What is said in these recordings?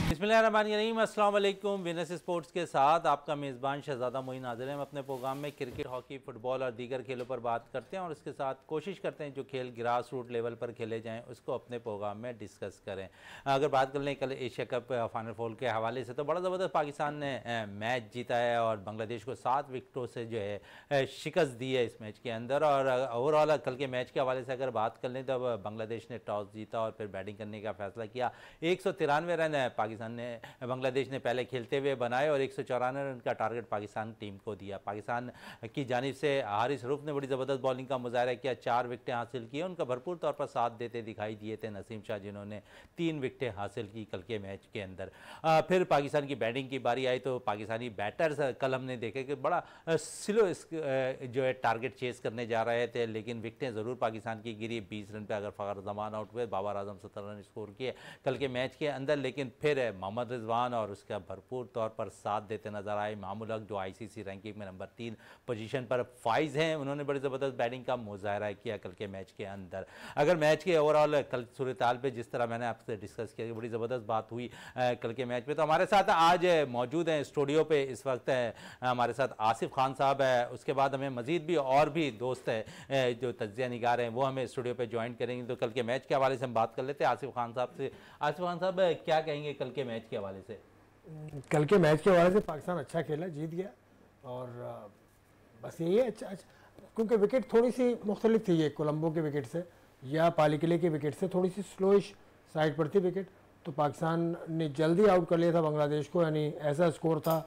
बिस्मिल्लाहिर्रहमानिर्रहीम, अस्सलाम वालेकुम। विनस स्पोर्ट्स के साथ आपका मेज़बान शहजादा मोइन हाज़िर है। हम अपने प्रोग्राम में क्रिकेट, हॉकी, फुटबॉल और दीगर खेलों पर बात करते हैं और उसके साथ कोशिश करते हैं जो खेल ग्रास रूट लेवल पर खेले जाएं उसको अपने प्रोग्राम में डिस्कस करें। अगर बात कर लें कल एशिया कप फाइनल फोर के हवाले से तो बड़ा ज़बरदस्त पाकिस्तान ने मैच जीता है और बांग्लादेश को 7 विकेटों से जो है शिकस्त दी है इस मैच के अंदर। और ओवरऑल कल के मैच के हवाले से अगर बात कर लें तो बांग्लादेश ने टॉस जीता और फिर बैटिंग करने का फैसला किया। 193 रन बांग्लादेश ने पहले खेलते हुए बनाए और 194 रन का टारगेट पाकिस्तान टीम को दिया। पाकिस्तान की जानिब से हारिस रूफ ने बड़ी ज़बरदस्त बॉलिंग का मुजाहरा किया, 4 विकेटें हासिल की। उनका भरपूर तौर पर साथ देते दिखाई दिए थे नसीम शाह, जिन्होंने 3 विकेटें हासिल की कल के मैच के अंदर। फिर पाकिस्तान की बैटिंग की बारी आई तो पाकिस्तानी बैटर्स कल हमने देखे कि बड़ा स्लो जो है टारगेट चेस करने जा रहे थे, लेकिन विकेटें ज़रूर पाकिस्तान की गिरी। 20 रन पर अगर फ़खर जमान आउट हुए, बाबर आजम 17 रन स्कोर किए कल के मैच के अंदर, लेकिन फिर मोहम्मद रिजवान और उसका भरपूर तौर पर साथ देते नजर आए। मामूल हक जो आईसीसी रैंकिंग में नंबर 3 पोजीशन पर फाइज हैं, उन्होंने बड़ी ज़बरदस्त बैटिंग का मुजाहरा किया कल के मैच के अंदर। अगर मैच के ओवरऑल कल सूरत हाल पे जिस तरह मैंने आपसे डिस्कस किया, बड़ी ज़बरदस्त बात हुई कल के मैच में। तो हमारे साथ आज मौजूद हैं स्टूडियो पे इस वक्त हमारे साथ आसिफ खान साहब है, उसके बाद हमें मजीद भी और भी दोस्त है जो तज्जिया निगार हैं वो हमें स्टूडियो पे ज्वाइन करेंगे। तो कल के मैच के हवाले से हम बात कर लेते हैं आसिफ खान साहब से। आसिफ खान साहब क्या कहेंगे कल के मैच के हवाले से? कल के मैच के हवाले से पाकिस्तान अच्छा खेला, जीत गया और बस यही है अच्छा क्योंकि विकेट थोड़ी सी मुख्तलिफ थी, ये कोलंबो के विकेट से या पालीकिले के विकेट से थोड़ी सी स्लोइश साइड पर थी विकेट, तो पाकिस्तान ने जल्दी आउट कर लिया था बांग्लादेश को। यानी ऐसा स्कोर था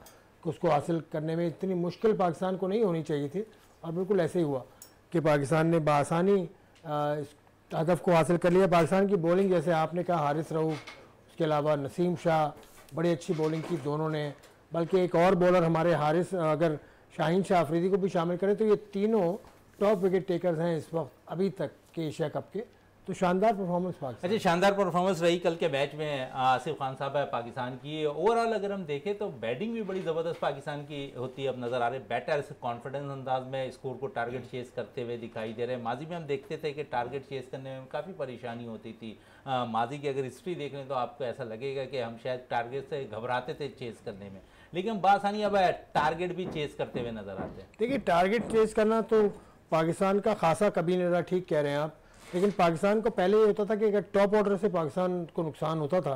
कि उसको हासिल करने में इतनी मुश्किल पाकिस्तान को नहीं होनी चाहिए थी और बिल्कुल ऐसे ही हुआ कि पाकिस्तान ने बआसानी इस हदफ को हासिल कर लिया। पाकिस्तान की बॉलिंग जैसे आपने कहा, हारिस रऊफ, उसके अलावा नसीम शाह, बड़ी अच्छी बॉलिंग की दोनों ने। बल्कि एक और बॉलर हमारे हारिस, अगर शाहीन शाह अफरीदी को भी शामिल करें तो ये तीनों टॉप विकेट टेकर्स हैं इस वक्त अभी तक के एशिया कप के। तो शानदार परफॉर्मेंस पाकिस्तान। अच्छा, शानदार परफॉर्मेंस रही कल के मैच में आसिफ खान साहब है पाकिस्तान की। ओवरऑल अगर हम देखें तो बैटिंग भी बड़ी ज़बरदस्त पाकिस्तान की होती है अब नज़र आ रही। बैटर्स कॉन्फिडेंस अंदाज में स्कोर को टारगेट चेस करते हुए दिखाई दे रहे हैं। माजी में हम देखते थे कि टारगेट चेस करने में काफ़ी परेशानी होती थी। माजी की अगर हिस्ट्री देख लें तो आपको ऐसा लगेगा कि हम शायद टारगेट से घबराते थे चेस करने में, लेकिन बासानी अब टारगेट भी चेस करते हुए नजर आते हैं। देखिए, टारगेट चेस करना तो पाकिस्तान का खासा कभी नहीं रहा, ठीक कह रहे हैं आप। लेकिन पाकिस्तान को पहले ये होता था कि अगर टॉप ऑर्डर से पाकिस्तान को नुकसान होता था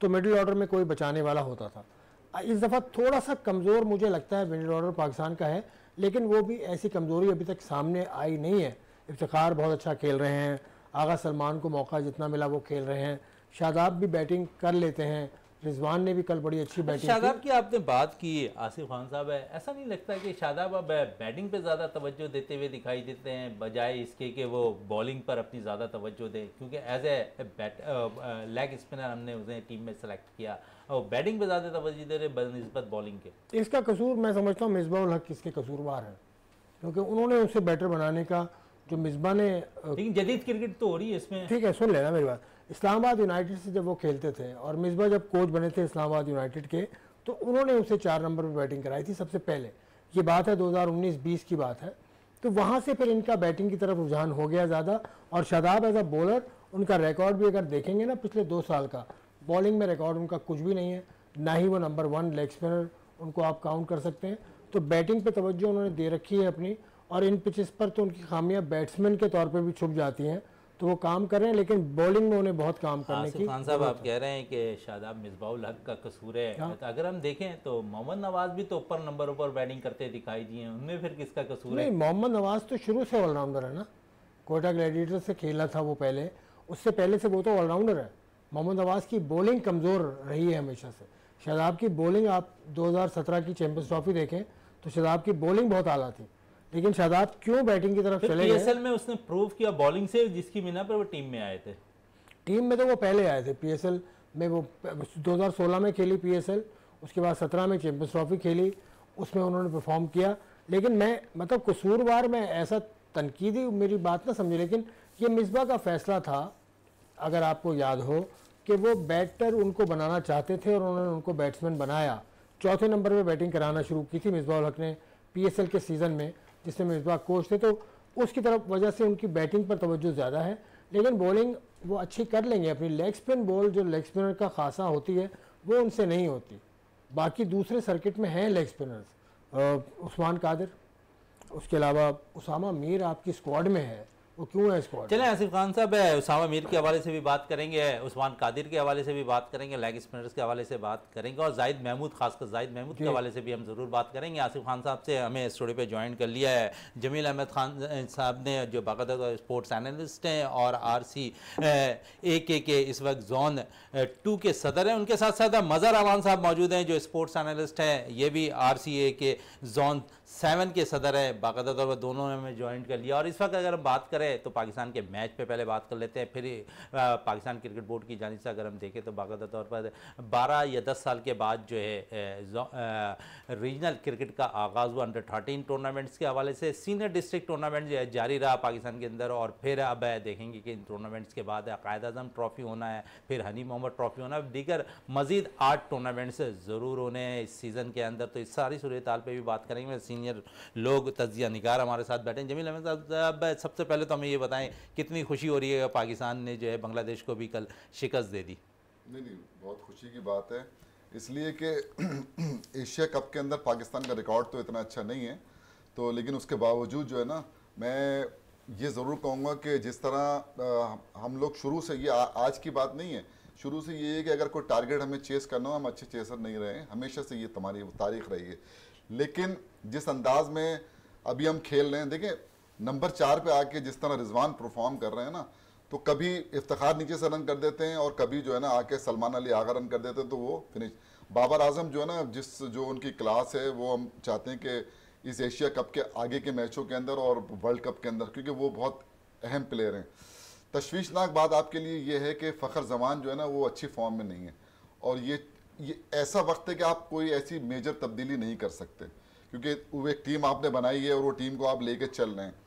तो मिडिल ऑर्डर में कोई बचाने वाला होता था। इस दफ़ा थोड़ा सा कमज़ोर मुझे लगता है मिडिल ऑर्डर पाकिस्तान का है, लेकिन वो भी ऐसी कमज़ोरी अभी तक सामने आई नहीं है। इफ्तिखार बहुत अच्छा खेल रहे हैं, आगा सलमान को मौका जितना मिला वो खेल रहे हैं, शादाब भी बैटिंग कर लेते हैं, रिजवान ने भी कल बड़ी अच्छी बैटिंग शादाब की आपने बात की आसिफ खान साहब, है ऐसा नहीं लगता कि शादाब अब बैटिंग पे ज़्यादा तवज्जो देते हुए दिखाई देते हैं बजाय इसके कि वो बॉलिंग पर अपनी ज़्यादा तवज्जो दें? क्योंकि एज ए लेग स्पिनर हमने उसे टीम में सेलेक्ट किया और बैटिंग पे ज़्यादा तवज्जो दे रहे बनस्बत बॉलिंग के। इसका कसूर मैं समझता हूँ मिसबाह उल हक इसके कसूरवार है, क्योंकि उन्होंने उसे बैटर बनाने का जो मिसबा ने। लेकिन जदीद क्रिकेट तो हो रही है इसमें। ठीक है, सुन लेना मेरी बात। इस्लामाबाद यूनाइटेड से जब वो खेलते थे और मिसबा जब कोच बने थे इस्लामाबाद यूनाइटेड के, तो उन्होंने उसे 4 नंबर पर बैटिंग कराई थी सबसे पहले। ये बात है 2019-20 की बात है। तो वहाँ से फिर इनका बैटिंग की तरफ रुझान हो गया ज़्यादा। और शादाब एज अ बॉलर, उनका रिकॉर्ड भी अगर देखेंगे ना पिछले 2 साल का, बॉलिंग में रिकॉर्ड उनका कुछ भी नहीं है, ना ही वो नंबर 1 लेग स्पिनर उनको आप काउंट कर सकते हैं। तो बैटिंग पर तवज्जो उन्होंने दे रखी है अपनी, और इन पिचेस पर तो उनकी खामियां बैट्समैन के तौर पे भी छुप जाती हैं, तो वो काम कर रहे हैं, लेकिन बॉलिंग में उन्हें बहुत काम करने की। खान साहब, आप कह रहे हैं कि शादाब मिसबाह उल हक का कसूर है। तो अगर हम देखें तो मोहम्मद नवाज भी तो ऊपर नंबरों पर बैटिंग करते दिखाई दिए, उनमें फिर किसका कसूर है? नहीं, मोहम्मद नवाज तो शुरू से ऑलराउंडर है ना, कोयटा ग्लैडिएटर से खेला था वो पहले, उससे पहले से वो तो ऑलराउंडर है। मोहम्मद नवाज की बॉलिंग कमज़ोर रही है हमेशा से। शादाब की बॉलिंग आप 2017 की चैंपियंस ट्रॉफी देखें तो शादाब की बॉलिंग बहुत आला थी, लेकिन शादाब क्यों बैटिंग की तरफ चले गए? पीएसएल में उसने प्रूव किया बॉलिंग से, जिसकी बिना पर वो टीम में आए थे। टीम में तो वो पहले आए थे, पीएसएल में वो 2016 में खेली पीएसएल, उसके बाद 17 में चैंपियंस ट्रॉफी खेली, उसमें उन्होंने परफॉर्म किया। लेकिन मैं मतलब कसूरवार में ऐसा तनकीदी मेरी बात ना समझे, लेकिन ये मिसबा का फैसला था, अगर आपको याद हो, कि वो बैटर उनको बनाना चाहते थे और उन्होंने उनको बैट्समैन बनाया। 4थे नंबर पर बैटिंग कराना शुरू की थी मिसबाह उल हक ने पीएसएल के सीज़न में, जिसमें मिसबाह कोच थे, तो उसकी तरफ वजह से उनकी बैटिंग पर तवज्जो ज़्यादा है। लेकिन बॉलिंग वो अच्छी कर लेंगे अपनी। लेग स्पिन बॉल जो लेग स्पिनर का खासा होती है वो उनसे नहीं होती। बाकी दूसरे सर्किट में हैं लेग स्पिनर्स, उस्मान कादिर, उसके अलावा उसामा मीर आपकी स्क्वाड में है, वो क्यों है स्क्वाड? चलें आसिफ खान साहब, उसामा मीर के हवाले से भी बात करेंगे, उस्मान कादिर के हवाले से भी बात करेंगे, लेग स्पिनर्स के हवाले से बात करेंगे और जाहिद महमूद, खासकर जाहिद महमूद के हवाले से भी हम ज़रूर बात करेंगे। आसिफ खान साहब से हमें स्टूडियो पे ज्वाइन कर लिया है जमील अहमद खान साहब ने, जो बाकायदा स्पोर्ट्स एनालिस्ट हैं और RCA के इस वक्त जोन 2 के सदर हैं। उनके साथ साथ मज़हर अमान साहब मौजूद हैं जो स्पोर्ट्स एनालिस्ट हैं, ये भी RCA के जोन 7 के सदर है। बाकायदा तौर पर दोनों ने हमें ज्वाइन कर लिया। और इस वक्त अगर हम बात करें तो पाकिस्तान के मैच पे पहले बात कर लेते हैं, फिर पाकिस्तान क्रिकेट बोर्ड की जानिब से अगर हम देखें तो बाकायदा तौर पर 12 या 10 साल के बाद जो है रीजनल क्रिकेट का आगाज़ हुआ अंडर 13 टूर्नामेंट्स के हवाले से। सीनियर डिस्ट्रिक्ट टूर्नामेंट जो है जारी रहा पाकिस्तान के अंदर, और फिर अब देखेंगे कि इन टूर्नामेंट्स के बाद कायद आज़म ट्रॉफ़ी होना है, फिर हनी मोहम्मद ट्रॉफ़ी होना है, दीगर मज़ीद 8 टूर्नामेंट्स ज़रूर होने हैं इस सीज़न के अंदर। तो इस सारी सूरत हाल पर भी बात करेंगे। सीनियर लोग, तजिया निगार हमारे साथ बैठे हैं। जमील अहमद साहब, सबसे पहले तो हमें ये बताएं कितनी खुशी हो रही है पाकिस्तान ने जो है बांग्लादेश को भी कल शिकस्त दे दी? नहीं, बहुत खुशी की बात है, इसलिए कि एशिया कप के अंदर पाकिस्तान का रिकॉर्ड तो इतना अच्छा नहीं है, तो लेकिन उसके बावजूद जो है ना, मैं ये ज़रूर कहूँगा कि जिस तरह हम लोग शुरू से, ये आज की बात नहीं है, शुरू से ये है कि अगर कोई टारगेट हमें चेस करना हो, हम अच्छे चेसर नहीं रहे हैं, हमेशा से ये हमारी तारीख रही है। लेकिन जिस अंदाज में अभी हम खेल रहे हैं, देखिए नंबर 4 पे आके जिस तरह रिजवान परफॉर्म कर रहे हैं ना, तो कभी इफ्तिखार नीचे से रन कर देते हैं और कभी जो है ना आके सलमान अली आगा रन कर देते हैं, तो वो फिनिश। बाबर आजम जो है ना, जो उनकी क्लास है, वो हम चाहते हैं कि इस एशिया कप के आगे के मैचों के अंदर और वर्ल्ड कप के अंदर, क्योंकि वो बहुत अहम प्लेयर हैं। तशवीशनाक बात आपके लिए ये है कि फ़खर जमान जो है ना, वो अच्छी फॉर्म में नहीं है, और ये ऐसा वक्त है कि आप कोई ऐसी मेजर तब्दीली नहीं कर सकते, क्योंकि वो एक टीम आपने बनाई है और वो टीम को आप लेके चल रहे हैं।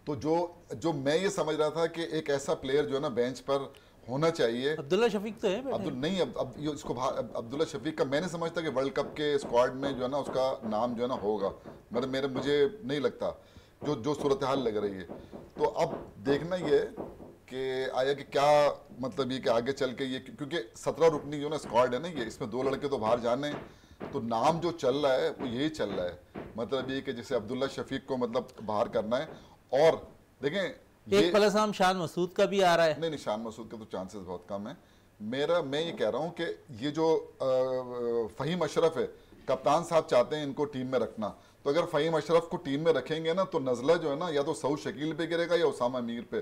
तो जो मैं ये समझ रहा था कि एक ऐसा प्लेयर जो है ना बेंच पर होना चाहिए। अब्दुल्ला शफीक तो है, अब्दुल्ला शफीक का मैं नहीं समझता कि वर्ल्ड कप के स्क्वाड में जो है ना उसका नाम जो है ना होगा, मतलब मुझे नहीं लगता, जो सूरत हाल लग रही है। तो अब देखना ये कि आया कि क्या मतलब ये कि आगे चल के ये, क्योंकि 17 रुकनी जो ना स्क्वाड है ना, ये इसमें 2 लड़के तो बाहर जाने, तो नाम जो चल रहा है वो यही चल रहा है, मतलब ये कि जैसे अब्दुल्ला शफीक को मतलब बाहर करना है। और देखें एक प्लस नाम शान मसूद का भी आ रहा है। नहीं, शान मसूद के तो चांसेस बहुत कम है। मैं ये कह रहा हूँ कि ये जो फ़हीम अशरफ है, कप्तान साहब चाहते हैं इनको टीम में रखना, तो अगर फ़हीम अशरफ को टीम में रखेंगे ना, तो नज़ला जो है ना या तो सऊद शकील पे गिरेगा या उसामा मीर पे।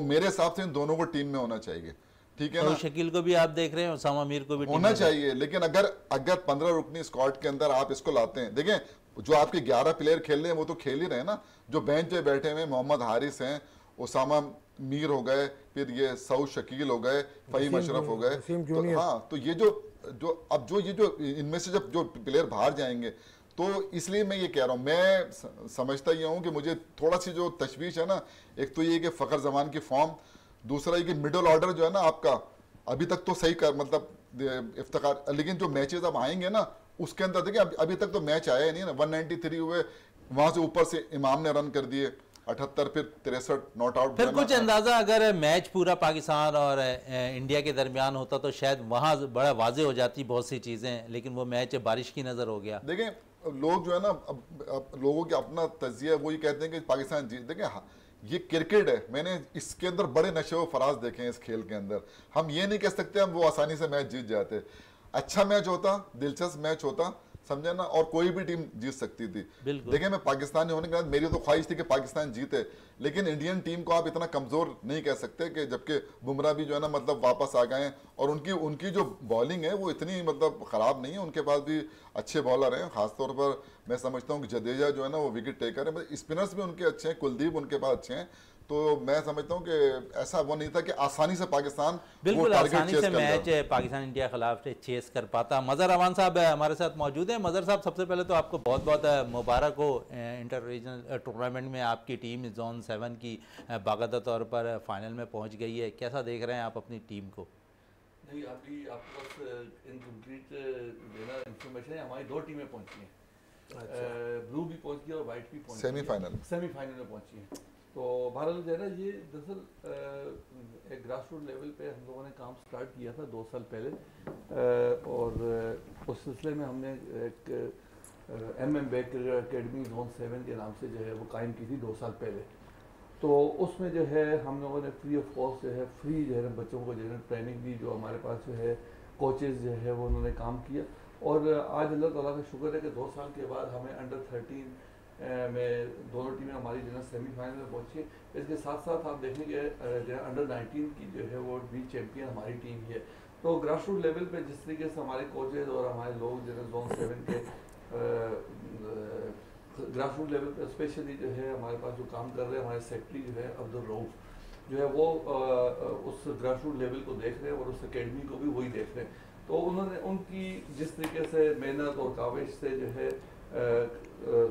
मेरे हिसाब से इन दोनों को टीम में होना चाहिए, ठीक है ना। शकील को भी आप देख रहे हैं, उसामा मीर को भी होना चाहिए, लेकिन अगर 15 रुकनी स्क्वाड के अंदर आप इसको लाते हैं, देखें जो आपके 11 प्लेयर खेल रहे हैं वो तो खेल ही रहे हैं ना, जो बेंच पे बैठे हुए मोहम्मद हारिस हैं, उसामा मीर हो गए, फिर ये सऊद शकील हो गए, फ़हीम अशरफ हो गए, तो हाँ, तो ये जो इनमें से जब जो प्लेयर बाहर जाएंगे, तो इसलिए मैं ये कह रहा हूँ, मैं समझता ये हूँ कि मुझे थोड़ा सी जो तशवीश है ना, एक तो ये कि फ़खर जमान की फॉर्म, दूसरा ये कि मिडल ऑर्डर जो है ना आपका अभी तक तो सही कर, मतलब इफ्तिखार, लेकिन जो मैचेस अब आएंगे ना उसके अंदर देखिए अभी तक तो मैच आया ही नहीं ना। 193 हुए, वहां से ऊपर से इमाम ने रन कर दिए 78, फिर 63 नॉट आउट। फिर कुछ अंदाजा अगर मैच पूरा पाकिस्तान और इंडिया के दरमियान होता तो शायद वहां बड़ा वाजे हो जाती बहुत सी चीजें, लेकिन वो मैच बारिश की नजर हो गया। देखें लोग जो है ना, अब लोगों के अपना तजिया वो ये कहते हैं कि पाकिस्तान जीत, देखें ये क्रिकेट है, मैंने इसके अंदर बड़े नशे व फराज देखे हैं इस खेल के अंदर। हम ये नहीं कह सकते हम वो आसानी से मैच जीत जाते। अच्छा मैच होता, दिलचस्प मैच होता, समझे ना, और कोई भी टीम जीत सकती थी। देखिए मैं पाकिस्तानी होने के बाद मेरी तो ख्वाहिश थी कि पाकिस्तान जीते, लेकिन इंडियन टीम को आप इतना कमज़ोर नहीं कह सकते कि जबकि बुमराह भी जो है ना मतलब वापस आ गए, और उनकी जो बॉलिंग है वो इतनी मतलब ख़राब नहीं है, उनके पास भी अच्छे बॉलर हैं। ख़ासतौर पर मैं समझता हूँ कि जडेजा जो है ना वो विकेट टेकर है, मतलब स्पिनर्स भी उनके अच्छे हैं, कुलदीप उनके पास अच्छे हैं। तो मैं समझता हूँ कि ऐसा वो नहीं था कि आसानी से पाकिस्तान बिल्कुल आसानी से मैच पाकिस्तान इंडिया के खिलाफ चेस कर पाता। मज़हर अमान साहब हमारे साथ मौजूद हैं। मज़हर साहब, सबसे पहले तो आपको बहुत बहुत मुबारक हो, इंटर रीजनल टूर्नामेंट में आपकी टीम जोन 7 की बाकायदा तौर पर फाइनल में पहुँच गई है। कैसा देख रहे हैं आप अपनी टीम को? नहीं, अभी आपके पास इनकम्प्लीट देना इंफॉर्मेशन है, हमारी 2 टीमें पहुँची हैं। ब्लू भी पहुँच गई और वाइट भी पहुँची, सेमीफाइनल में पहुँची हैं। तो बहरहाल जो है ना ये दरअसल एक ग्रास रूट लेवल पे हम लोगों ने काम स्टार्ट किया था 2 साल पहले, और उस सिलसिले में हमने एक MM बेकर अकेडमी जोन 7 के नाम से जो है वो कायम की थी 2 साल पहले। तो उसमें जो है हम लोगों ने फ्री ऑफ कॉस्ट जो है फ्री जो है ना बच्चों को जो है ट्रेनिंग दी, जो हमारे पास जो है कोचेज़ जो है वो उन्होंने काम किया। और आज अल्लाह ताला का शुक्र है कि 2 साल के बाद हमें अंडर 13 में दोनों टीमें हमारी जो है सेमीफाइनल में पहुँची। इसके साथ साथ आप देखेंगे जो है अंडर 19 की जो है वो भी चैम्पियन हमारी टीम ही है। तो ग्रास रूट लेवल पे जिस तरीके से हमारे कोचेज़ और हमारे लोग जो है जोन 7 के ग्रास रूट लेवल पे स्पेशली जो है हमारे पास जो काम कर रहे हैं हमारे सेक्रेटरी जो है अब्दुल रऊफ जो है वो उस ग्रास रूट लेवल को देख रहे हैं और उस एकेडमी को भी वही देख रहे हैं। तो उन्होंने उनकी जिस तरीके से मेहनत और काविश से जो है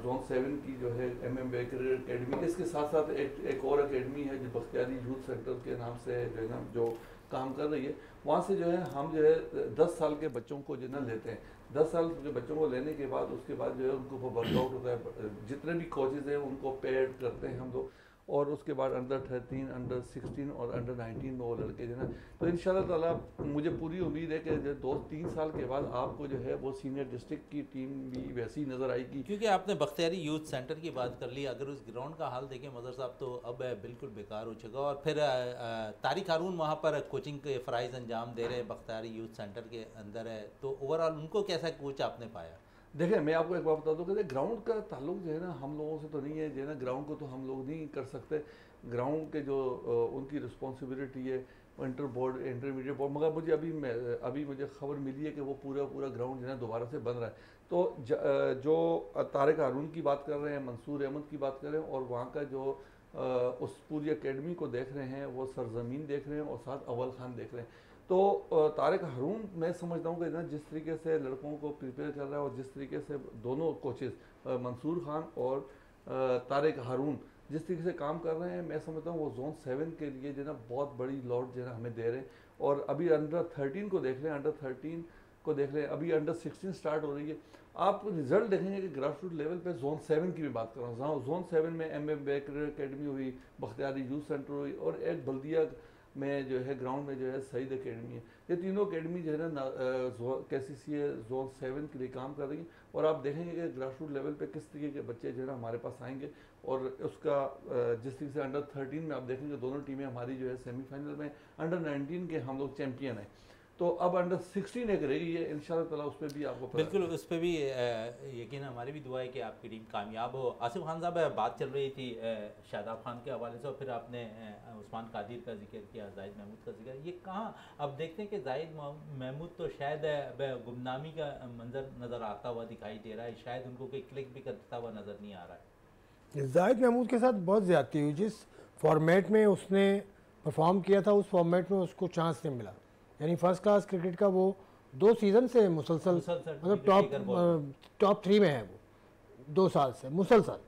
जोन 7 की जो है MM बेकर अकेडमी, इसके साथ साथ एक और अकेडमी है जो बख्तियारी यूथ सेंटर के नाम से जो है ना जो काम कर रही है। वहाँ से जो है हम जो है 10 साल के बच्चों को जो है ना लेते हैं। 10 साल के बच्चों को लेने के बाद उसके बाद जो है उनको वर्कआउट होता है, जितने भी कोचेज़ हैं उनको पेड करते हैं हम लोग, और उसके बाद अंडर 13, अंडर 16 और अंडर 19 में वो लड़के जो है। तो इंशाल्लाह ताला मुझे पूरी उम्मीद है कि 2-3 साल के बाद आपको जो है वो सीनियर डिस्ट्रिक्ट की टीम भी वैसी नज़र आएगी। क्योंकि आपने बख्तियारी यूथ सेंटर की बात कर ली, अगर उस ग्राउंड का हाल देखें मज़र साहब तो अब बिल्कुल बेकार हो चुका। और फिर तारिक हारून वहाँ पर कोचिंग के फ़राइज़ अंजाम दे रहे हैं बख्तियारी यूथ सेंटर के अंदर है, तो ओवरऑल उनको कैसा कोच आपने पाया? देखिए मैं आपको एक बात बता दूं कि ग्राउंड का ताल्लुक जो है ना हम लोगों से तो नहीं है, जो है ना ग्राउंड को तो हम लोग नहीं कर सकते। ग्राउंड के जो उनकी रिस्पॉन्सिबिलिटी है इंटर बोर्ड इंटरमीडिएट बोर्ड, मगर मुझे अभी मुझे खबर मिली है कि वो पूरा ग्राउंड जो है दोबारा से बन रहा है। तो जो तारिक हारून की बात कर रहे हैं, मंसूर अहमद की बात कर रहे हैं, और वहाँ का जो उस पूरी अकेडमी को देख रहे हैं, वो सरजमीन देख रहे हैं और साथ अव्वल खान देख रहे हैं। तो तारिक हारून मैं समझता हूँ कि ना जिस तरीके से लड़कों को प्रिपेयर कर रहा है और जिस तरीके से दोनों कोचेज़ मंसूर खान और तारिक हारून जिस तरीके से काम कर रहे हैं, मैं समझता हूँ वो जोन 7 के लिए जो है ना बहुत बड़ी लॉट जो है हमें दे रहे हैं। और अभी अंडर 13 को देख रहे हैं, अंडर 13 को देख रहे हैं, अभी अंडर 16 स्टार्ट हो रही है। आप रिजल्ट देखेंगे कि ग्रास रूट लेवल पे जोन 7 की भी बात कर रहा हूँ। जोन 7 में MM बेकर अकेडमी हुई, बख्तियारी यूथ सेंटर हुई, और एक बल्दिया में जो है ग्राउंड में जो है सईद अकेडमी है। ये तीनों अकेडमी जो है ना KCCA जोन 7 के लिए काम कर रही है। और आप देखेंगे कि ग्रास रूट लेवल पे किस तरीके के बच्चे जो है ना हमारे पास आएंगे। और उसका जिस तरीके से अंडर 13 में आप देखेंगे दोनों टीमें हमारी जो है सेमीफाइनल में, अंडर 19 के हम लोग चैम्पियन हैं। तो अब अंडर 16 एक रहेगी, ये इंशाल्लाह ताला उस पर भी आपको बिल्कुल उस पर भी यकीन हमारी भी दुआ है कि आपकी टीम कामयाब हो। आसिफ खान साहब बात चल रही थी शादाब खान के हवाले से, और फिर आपने उस्मान कादिर का जिक्र किया, जाहिद महमूद का जिक्र, ये कहाँ अब देखते हैं कि जाहिद महमूद तो शायद गुमनामी का मंजर नज़र आता हुआ दिखाई दे रहा है, शायद उनको कोई क्लिक भी करता हुआ नज़र नहीं आ रहा है। जाहिद महमूद के साथ बहुत ज़्यादती हुई, जिस फॉर्मेट में उसने परफॉर्म किया था उस फॉर्मेट में उसको चांस नहीं मिला। यानी फर्स्ट क्लास क्रिकेट का वो 2 सीज़न से मुसलसल मतलब टॉप 3 में है वो 2 साल से मुसलसल,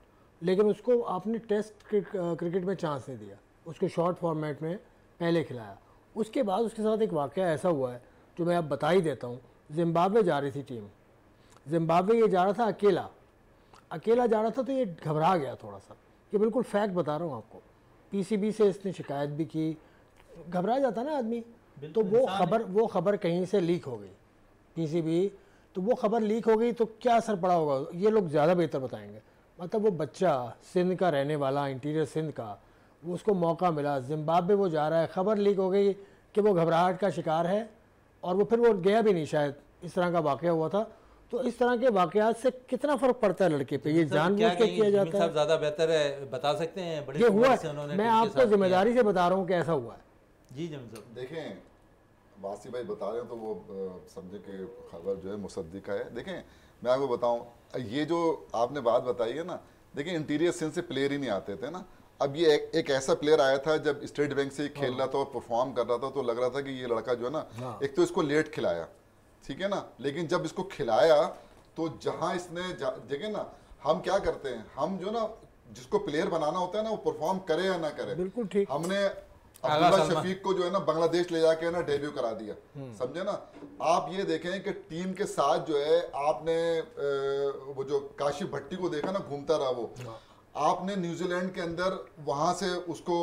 लेकिन उसको आपने टेस्ट क्रिकेट में चांस नहीं दिया, उसको शॉर्ट फॉर्मेट में पहले खिलाया। उसके बाद उसके साथ एक वाक़या ऐसा हुआ है जो मैं अब बता ही देता हूँ। जिम्बाब्वे जा रही थी टीम, जिम्बाब्वे ये जा रहा था अकेला जा रहा था, तो ये घबरा गया थोड़ा सा, ये बिल्कुल फैक्ट बता रहा हूँ आपको। PCB से इसने शिकायत भी की, घबरा जाता ना आदमी, तो वो खबर कहीं से लीक हो गई PCB, तो वो खबर लीक हो गई तो क्या असर पड़ा होगा ये लोग ज़्यादा बेहतर बताएंगे। मतलब वो बच्चा सिंध का रहने वाला, इंटीरियर सिंध का, वो उसको मौका मिला, जिम्बाब्वे वो जा रहा है, खबर लीक हो गई कि वो घबराहट का शिकार है, और वो फिर वो गया भी नहीं, शायद इस तरह का वाक़या हुआ था। तो इस तरह के वाक़यात से कितना फ़र्क पड़ता है लड़के पे, ये जानबूझ के किया जाता है। ज़्यादा बेहतर है बता सकते हैं, बड़े ये हुआ है, मैं आपको जिम्मेदारी से बता रहा हूँ कि ऐसा हुआ है। जी जमीन साहब देखें, वासी भाई बता रहे हो तो वो समझे कि खबर जो है मुसद्दिका है। देखें मैं आपको बताऊं, ये जो आपने बात बताई है ना, देखिए इंटीरियर सिंध से प्लेयर ही नहीं आते थे ना। अब ये एक ऐसा प्लेयर आया था जब स्टेट बैंक से खेल रहा था और परफॉर्म कर रहा था, तो लग रहा था कि ये लड़का जो है ना, एक तो इसको लेट खिलाया, ठीक है ना, लेकिन जब इसको खिलाया तो जहां इसने देखे ना, हम क्या करते हैं, हम जो ना जिसको प्लेयर बनाना होता है ना, वो परफॉर्म करे या ना करे। बिल्कुल ठीक। हमने अब्दुल्ला शफीक को जो है ना बांग्लादेश ले जाके ना डेब्यू करा दिया, समझे ना। आप ये देखें कि टीम के साथ जो है आपने वो जो काशिफ भट्टी को देखा ना, घूमता रहा वो, आपने न्यूजीलैंड के अंदर वहां से उसको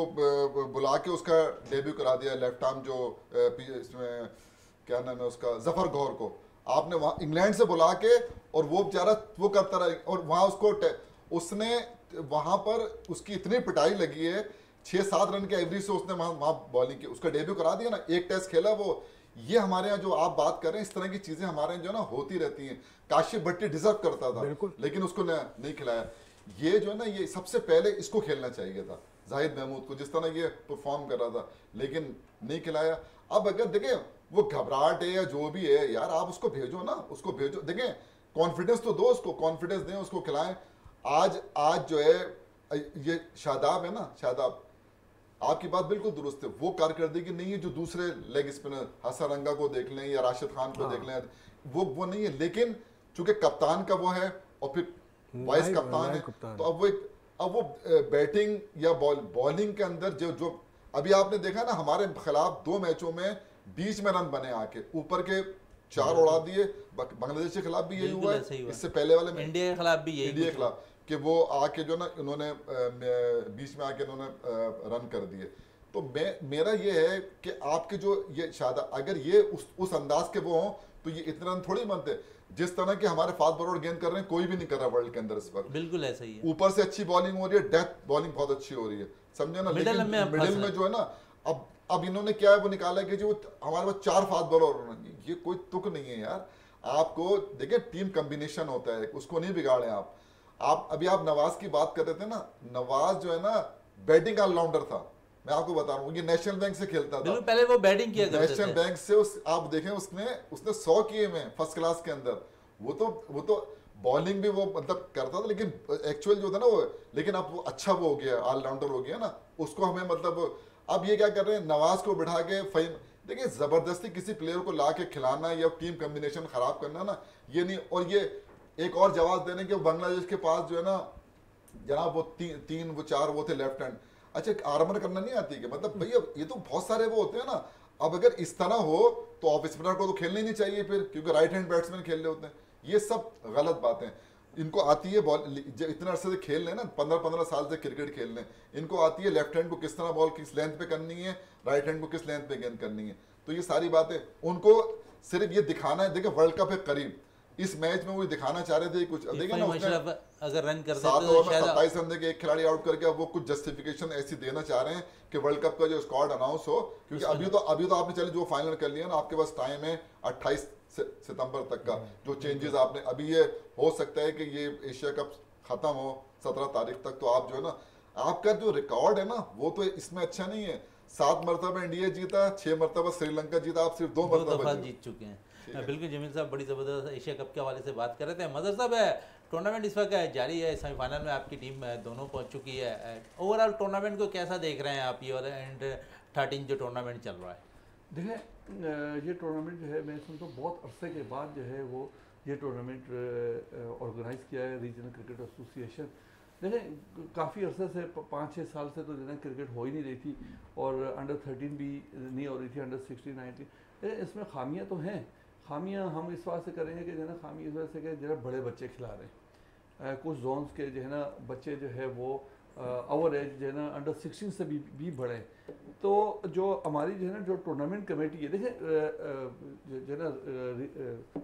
बुला के उसका डेब्यू करा दिया, लेफ्ट आर्म जो इसमें क्या नाम है उसका, जफर गौर को आपने वहां इंग्लैंड से बुला के, और वो बेचारा वो करता रहा, और वहां उसने वहां पर उसकी इतनी पिटाई लगी है, 6-7 रन के एवरेज से उसने वहां बॉलिंग की, उसका डेब्यू करा दिया ना, एक टेस्ट खेला वो। ये हमारे यहाँ जो आप बात कर रहे हैं, इस तरह की चीजें हमारे यहाँ जो ना होती रहती हैं। काशिफ भट्टी डिजर्व करता था, लेकिन उसको नहीं खिलाया। ये जो है ना, ये सबसे पहले इसको खेलना चाहिए था, जाहिद महमूद को, जिस तरह ये परफॉर्म कर रहा था, लेकिन नहीं खिलाया। अब अगर देखें वो घबराहट है या जो भी है यार, आप उसको भेजो ना, उसको भेजो, देखें कॉन्फिडेंस तो दो उसको, कॉन्फिडेंस दें उसको, खिलाएं। आज जो है ये शादाब है ना, शादाब, आपकी बात बिल्कुल दुरुस्त है, वो कारकर्दगी नहीं है जो दूसरे लेग स्पिनर हसन रंगा को देख लें या राशिद खान को देख लें, वो नहीं है। लेकिन चूंकि कप्तान का वो है और फिर वाइस कप्तान है, तो अब वो बैटिंग या बॉलिंग के अंदर जो अभी आपने देखा ना, हमारे खिलाफ 2 मैचों में बीच में रन बने आके, ऊपर के 4 उड़ा दिए। बांग्लादेश के खिलाफ भी यही हुआ है, इससे पहले वाले में इंडिया के खिलाफ भी यही, इंडिया के खिलाफ, कि वो आके जो ना इन्होंने बीच में आके इन्होंने रन कर दिए। तो मेरा ये है कि आपके जो ये शादा, अगर ये उस अंदाज के वो हों तो ये इतने रन थोड़ी बनते। जिस तरह के हमारे फास्ट बॉलर गेंद कर रहे हैं, कोई भी नहीं कर रहा वर्ल्ड के अंदर इस वक्त। बिल्कुल ऐसा ही है। ऊपर से अच्छी बॉलिंग हो रही है, डेथ बॉलिंग बहुत अच्छी हो रही है, समझे ना। मिडिल में जो है ना, अब इन्होंने क्या है वो निकाला कि जो हमारे पास 4 फास्ट बॉलर, ये कोई तुक नहीं है यार। आपको देखिए टीम कॉम्बिनेशन होता है, उसको नहीं बिगाड़े आप अभी आप नवाज की बात कर रहे थे ना, नवाज जो है ना बैटिंग ऑलराउंडर था, मैं आपको बता रहा हूँ। ये नेशनल बैंक से खेलता था, पहले वो बैटिंग किया करते थे। नेशनल बैंक से आप देखें उसने 100 किए में फर्स्ट क्लास के अंदर। वो तो बॉलिंग भी वो मतलब करता था, लेकिन एक्चुअल जो था ना वो, लेकिन अब वो अच्छा वो हो गया, ऑलराउंडर हो गया ना, उसको हमें मतलब अब ये क्या कर रहे हैं, नवाज को बिठा के फहीम, देखिए जबरदस्ती किसी प्लेयर को ला के खिलाना या टीम कॉम्बिनेशन खराब करना ना, ये नहीं। और ये एक और जवाब देने के, बांग्लादेश के पास जो है ना जनाब, वो 3 वो 4 वो थे लेफ्ट हैंड, अच्छा आर्मर करना नहीं आती कि, मतलब भैया ये तो बहुत सारे वो होते हैं ना। अब अगर इस तरह हो तो ऑफ स्पिनर को तो खेलना ही नहीं चाहिए फिर, क्योंकि राइट हैंड बैट्समैन खेल रहे होते हैं। ये सब गलत बातें। इनको आती है बॉल, इतने अरसे से खेल रहे हैं ना, 15-15 साल से क्रिकेट खेल रहे हैं, इनको आती है लेफ्ट हैंड को किस तरह बॉल किस लेंथ पे करनी है, राइट हैंड को किस लेंथ पे गेंद करनी है। तो ये सारी बातें उनको सिर्फ ये दिखाना है। देखिए वर्ल्ड कप है करीब, इस मैच में वो दिखाना चाह रहे थे कुछ, देखिए ना उसने अगर रन कर 7 ओवर में 27 रन देके एक खिलाड़ी आउट करके, अब वो कुछ जस्टिफिकेशन ऐसी देना चाह रहे हैं कि वर्ल्ड कप का जो स्क्वाड अनाउंस हो, क्योंकि अभी तो आपने चले जो फाइनल कर लिया ना, आपके पास टाइम है 28 सितंबर तक का, जो चेंजेस आपने अभी, ये हो सकता है कि ये एशिया कप खत्म हो 17 तारीख तक, तो आप जो है ना, आपका जो रिकॉर्ड है ना वो तो इसमें अच्छा नहीं है। 7 मरतबा इंडिया जीता, 6 मरतबा श्रीलंका जीता, आप सिर्फ 2 मरतबा जीत चुके हैं। बिल्कुल जमील साहब, बड़ी ज़बरदस्त एशिया कप के हवाले से बात कर रहे थे। मजहर साहब, टूर्नामेंट इस वक्त जारी है, सेमीफाइनल में आपकी टीम दोनों पहुंच चुकी है। ओवरऑल टूर्नामेंट को कैसा देख रहे हैं आप, ये और अंडर-13 जो टूर्नामेंट चल रहा है? देखें ये टूर्नामेंट जो है, मैं समझता हूँ बहुत अरसे के बाद जो है वो ये टूर्नामेंट ऑर्गेनाइज़ किया है रीजनल क्रिकेट एसोसिएशन। देखें काफ़ी अरसे से 5-6 साल से तो जो है क्रिकेट हो ही नहीं रही थी, और अंडर 13 भी नहीं हो रही थी, अंडर 16, 19। इसमें खामियां तो हैं। खामियां हम इस बात से करेंगे कि जो है ना, खामी इस वजह से कि जो है बड़े बच्चे खिला रहे हैं, कुछ जोन्स के जो है ना बच्चे जो है वो ओवर एज जो है ना अंडर 16 से भी बड़े। तो जो हमारी जो है ना जो टूर्नामेंट कमेटी है, देखिए जो है ना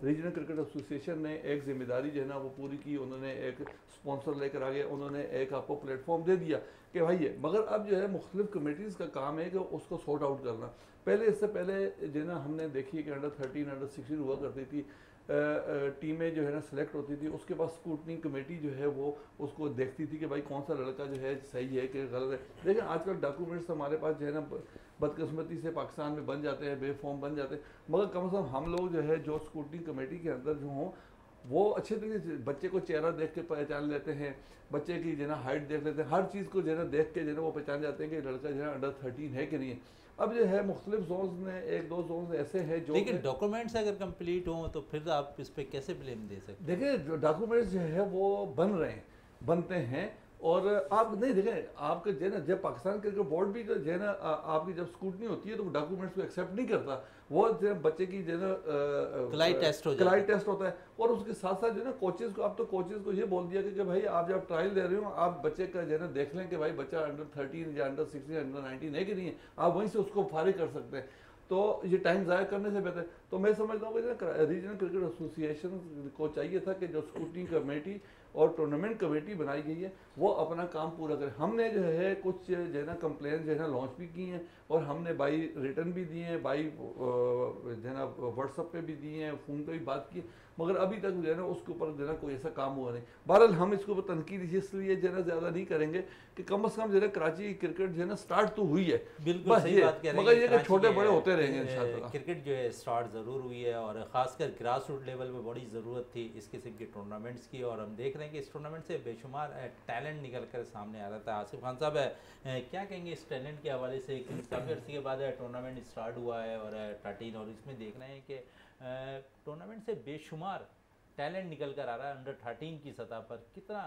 रीजनल क्रिकेट एसोसिएशन ने एक जिम्मेदारी जो है ना वो पूरी की, उन्होंने एक स्पॉन्सर लेकर आ गए, उन्होंने एक आपको प्लेटफॉर्म दे दिया कि भाई ये, मगर अब जो है मुख्तलिफ कमेटीज़ का काम है कि उसको सॉर्ट आउट करना। पहले इससे पहले जो है ना हमने देखी है कि अंडर 13 अंडर 16 हुआ करती थी, टीमें जो है ना सेलेक्ट होती थी, उसके बाद स्क्रूटनी कमेटी जो है वो उसको देखती थी कि भाई कौन सा लड़का जो है सही है कि गलत है। लेकिन आजकल डॉक्यूमेंट्स हमारे पास जो है ना बदकिस्मती से पाकिस्तान में बन जाते हैं, बेफॉर्म बन जाते हैं, मगर कम से कम हम लोग जो है जो स्क्रूटनी कमेटी के अंदर जो हों वो अच्छे तरीके से बच्चे को चेहरा देख के पहचान लेते हैं, बच्चे की जो है ना हाइट देख लेते हैं, हर चीज़ को जो है ना देख के जो है ना वो पहचान जाते हैं कि लड़का जो है अंडर 13 है कि नहीं है। अब जो है मुख्तलिफ जोन्स में 1-2 जोन्स ऐसे हैं जो, लेकिन डॉक्यूमेंट्स अगर कंप्लीट हों तो फिर आप इस पर कैसे ब्लेम दे सकते हैं? देखिए डॉक्यूमेंट्स जो है वो बन रहे हैं, बनते हैं, और आप नहीं देखें, आपके जो है ना, जब पाकिस्तान क्रिकेट बोर्ड भी जो है ना आपकी जब स्क्रूटनी होती है तो वो डॉक्यूमेंट्स को एक्सेप्ट नहीं करता, वो जो है बच्चे की जो है ना क्लाई टेस्ट हो जाता है। क्लाई टेस्ट होता है। और उसके साथ साथ जो है ना कोचेज को, अब तो कोचेज को ये बोल दिया कि भाई आप जब ट्रायल दे रहे हो आप बच्चे का जो है ना देख लें कि भाई बच्चा अंडर 13 या अंडर 16 अंडर 19 है कि नहीं है, आप वहीं से उसको फारिग कर सकते हैं। तो ये टाइम ज़ाया करने से बेहतर, तो मैं समझता हूँ कि रीजनल क्रिकेट एसोसिएशन को चाहिए था कि जो स्क्रूटनी कमेटी और टूर्नामेंट कमेटी बनाई गई है वो अपना काम पूरा करे। हमने जो है कुछ जो है ना कंप्लेन जो है ना लॉन्च भी की हैं और हमने बाई रिटर्न भी दिए हैं, बाई जो है ना व्हाट्सअप पे भी दिए हैं, फ़ोन पे भी बात की, मगर अभी तक जो है ना उसके ऊपर जो है ना कोई ऐसा काम हुआ नहीं। बहरहाल हम इसके ऊपर तनकीद इसलिए जो है ना ज़्यादा नहीं करेंगे कि कम से कम जो है कराची की क्रिकेट जो है ना स्टार्ट तो हुई है, बिल्कुल सही बात कह रहे हैं, मगर ये कि कराची छोटे के, बड़े होते रहेंगे इंशाल्लाह। क्रिकेट जो है स्टार्ट ज़रूर हुई है और ख़ासकर ग्रास रूट लेवल पे बड़ी ज़रूरत थी इस किस्म के टूर्नामेंट्स की, और हम देख रहे हैं कि इस टूर्नामेंट से बेशुमार टैलेंट निकल कर सामने आ रहा था। आसिफ खान साहब क्या कहेंगे इस टैलेंट के हवाले से? काफ़ी अर्से के बाद टूर्नामेंट स्टार्ट हुआ है और 13 और इसमें देख रहे हैं कि टूर्नामेंट से बेशुमार टैलेंट निकल कर आ रहा है अंडर 13 की सतह पर। कितना